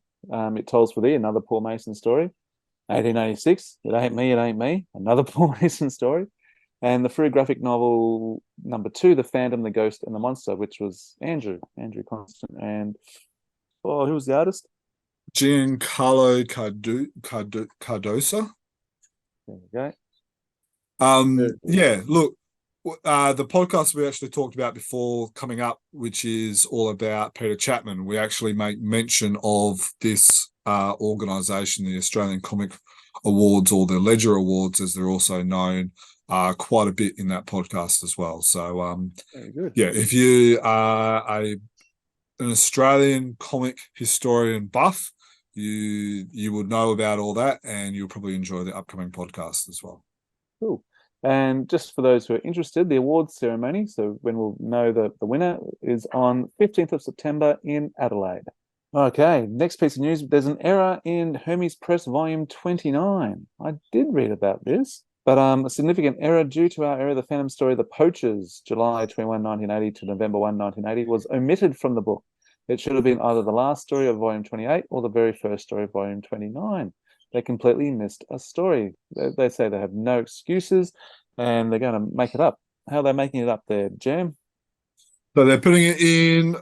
It Tolls for Thee, another Paul Mason story. 1886, It Ain't Me, another Paul Mason story. And the Frew graphic novel number 2, The Phantom, the Ghost, and the Monster, which was Andrew Constant. And who was the artist? Giancarlo Cardosa. There we go. Yeah, look, the podcast we actually talked about before coming up, which is all about Peter Chapman, we actually make mention of this organisation, the Australian Comic Awards, or the Ledger Awards, as they're also known, quite a bit in that podcast as well. So, very good. Yeah, if you are an Australian comic historian buff, you would know about all that, and you'll probably enjoy the upcoming podcast as well. Cool. And just for those who are interested, the awards ceremony, so when we'll know the winner, is on 15th of September in Adelaide. Okay, next piece of news. There's an error in Hermes Press Volume 29. I did read about this, but a significant error due to our error, the Phantom story, The Poachers, July 21, 1980 to November 1, 1980, was omitted from the book. It should have been either the last story of Volume 28 or the very first story of Volume 29. They completely missed a story. They say they have no excuses and they're going to make it up. How are they making it up there, Jam? So they're putting it in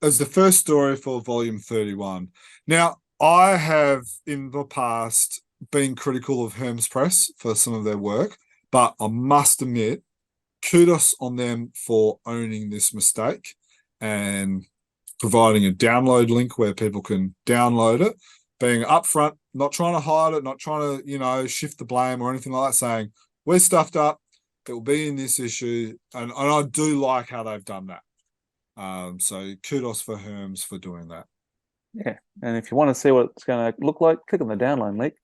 as the first story for Volume 31. Now, I have in the past been critical of Hermes Press for some of their work, but I must admit, kudos on them for owning this mistake and providing a download link where people can download it, being upfront, not trying to hide it, not trying to, shift the blame or anything like that, saying, we're stuffed up, it will be in this issue. And I do like how they've done that. So kudos for Hermes for doing that. Yeah, and if you want to see what it's going to look like, click on the download link.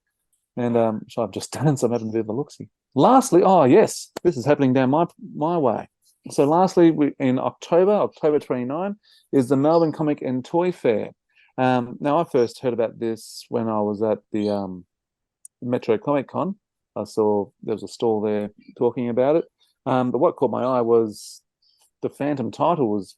And so I've just done, so I'm having a bit of a look-see. Lastly, yes, this is happening down my way. So lastly, in October 29, is the Melbourne Comic and Toy Fair. Now, I first heard about this when I was at the Metro Comic Con. I saw there was a stall there talking about it. But what caught my eye was the Phantom title was,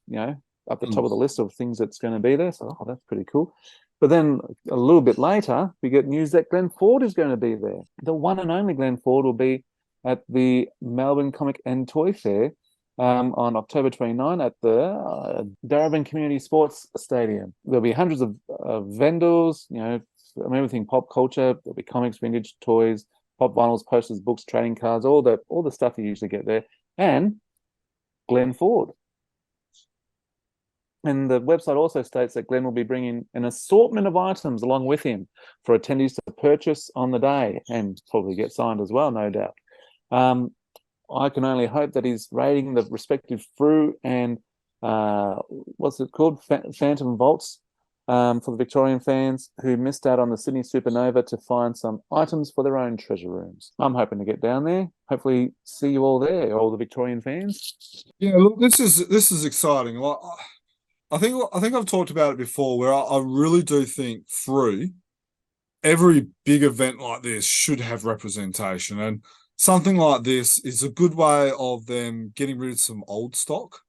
up the top of the list of things that's going to be there. So, that's pretty cool. But then a little bit later, we get news that Glenn Ford is going to be there. The one and only Glenn Ford will be at the Melbourne Comic and Toy Fair on October 29 at the Darebin Community Sports Stadium. There'll be hundreds of vendors, from everything pop culture. There'll be comics, vintage toys, pop vinyls, posters, books, trading cards, all the stuff you usually get there, and Glenn Ford. And the website also states that Glenn will be bringing an assortment of items along with him for attendees to purchase on the day and probably get signed as well, no doubt. I can only hope that he's raiding the respective Frew and what's it called? Phantom Vaults for the Victorian fans who missed out on the Sydney Supernova to find some items for their own treasure rooms. I'm hoping to get down there. Hopefully see you all there, all the Victorian fans. Yeah, look, this is exciting. Well, I think I've talked about it before, where I really do think Frew, every big event like this should have representation, and something like this is a good way of them getting rid of some old stock.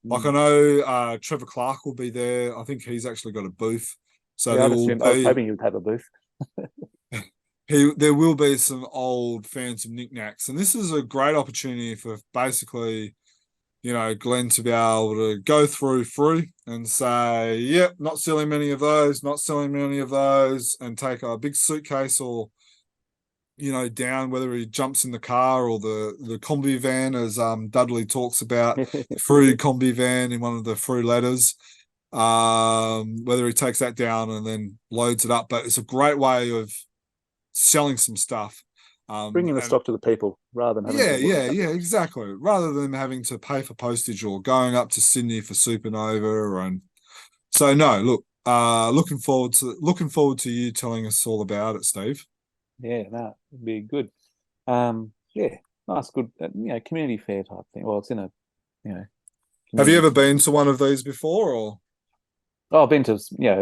Like I know Trevor Clark will be there. I think he's actually got a booth. So I was hoping you'd have a booth. There will be some old Phantom knickknacks, and this is a great opportunity for basically, Glenn to be able to go through Frew and say, yep, not selling many of those, and take a big suitcase or, down, whether he jumps in the car or the combi van, as Dudley talks about, Frew combi van in one of the Frew letters, whether he takes that down and then loads it up. But it's a great way of selling some stuff. Bringing the stock to the people rather than having exactly. Rather than having to pay for postage or going up to Sydney for Supernova. And so no, look, looking forward to you telling us all about it, Steve. Yeah, no, it'd be good. Nice, good, community fair type thing. Well, it's in a, Have you ever been to one of these before, or? Oh, I've been to,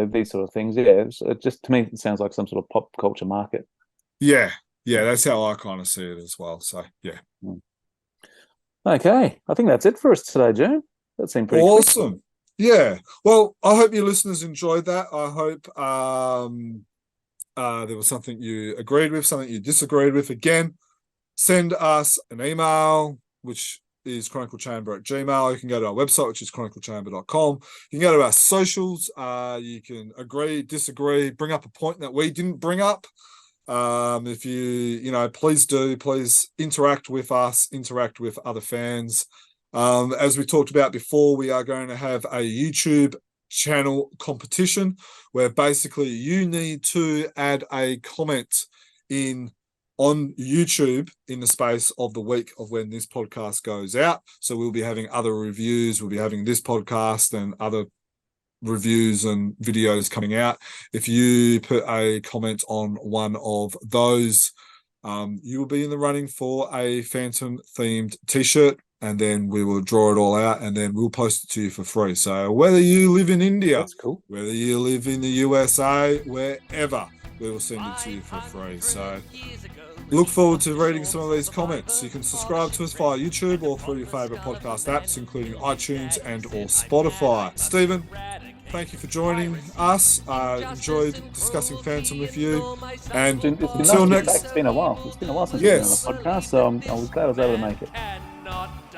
these sort of things. Yeah, it just to me it sounds like some sort of pop culture market. Yeah, that's how I kind of see it as well. So yeah. Okay, I think that's it for us today, Jim. That seemed pretty awesome. Quick. Yeah. Well, I hope your listeners enjoyed that. I hope there was something you agreed with, something you disagreed with. Again, send us an email, which is chroniclechamber@gmail.com. You can go to our website, which is chroniclechamber.com. You can go to our socials. You can agree, disagree, bring up a point that we didn't bring up. If please interact with us, interact with other fans. As we talked about before, we are going to have a YouTube channel competition where basically you need to add a comment on YouTube in the space of the week of when this podcast goes out. So we'll be having other reviews. We'll be having this podcast and other reviews and videos coming out. If you put a comment on one of those, you will be in the running for a Phantom themed t-shirt, and then we will draw it all out and then we'll post it to you for free. So whether you live in India, That's cool. whether you live in the USA, wherever, we will send it to you for free. So look forward to reading some of these comments. You can subscribe to us via YouTube or through your favourite podcast apps, including iTunes and or Spotify. Stephen, thank you for joining us. Enjoyed discussing Phantom with you. And until next... It's been a while. It's been a while since Yes. we've been on a podcast, so I was glad I was able to make it.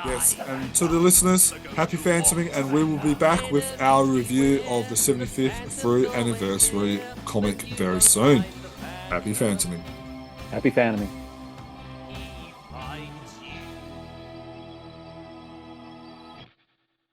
Yes, and to the listeners, happy Phantoming, and we will be back with our review of the 75th Frew anniversary comic very soon. Happy Phantoming. Happy Phantoming.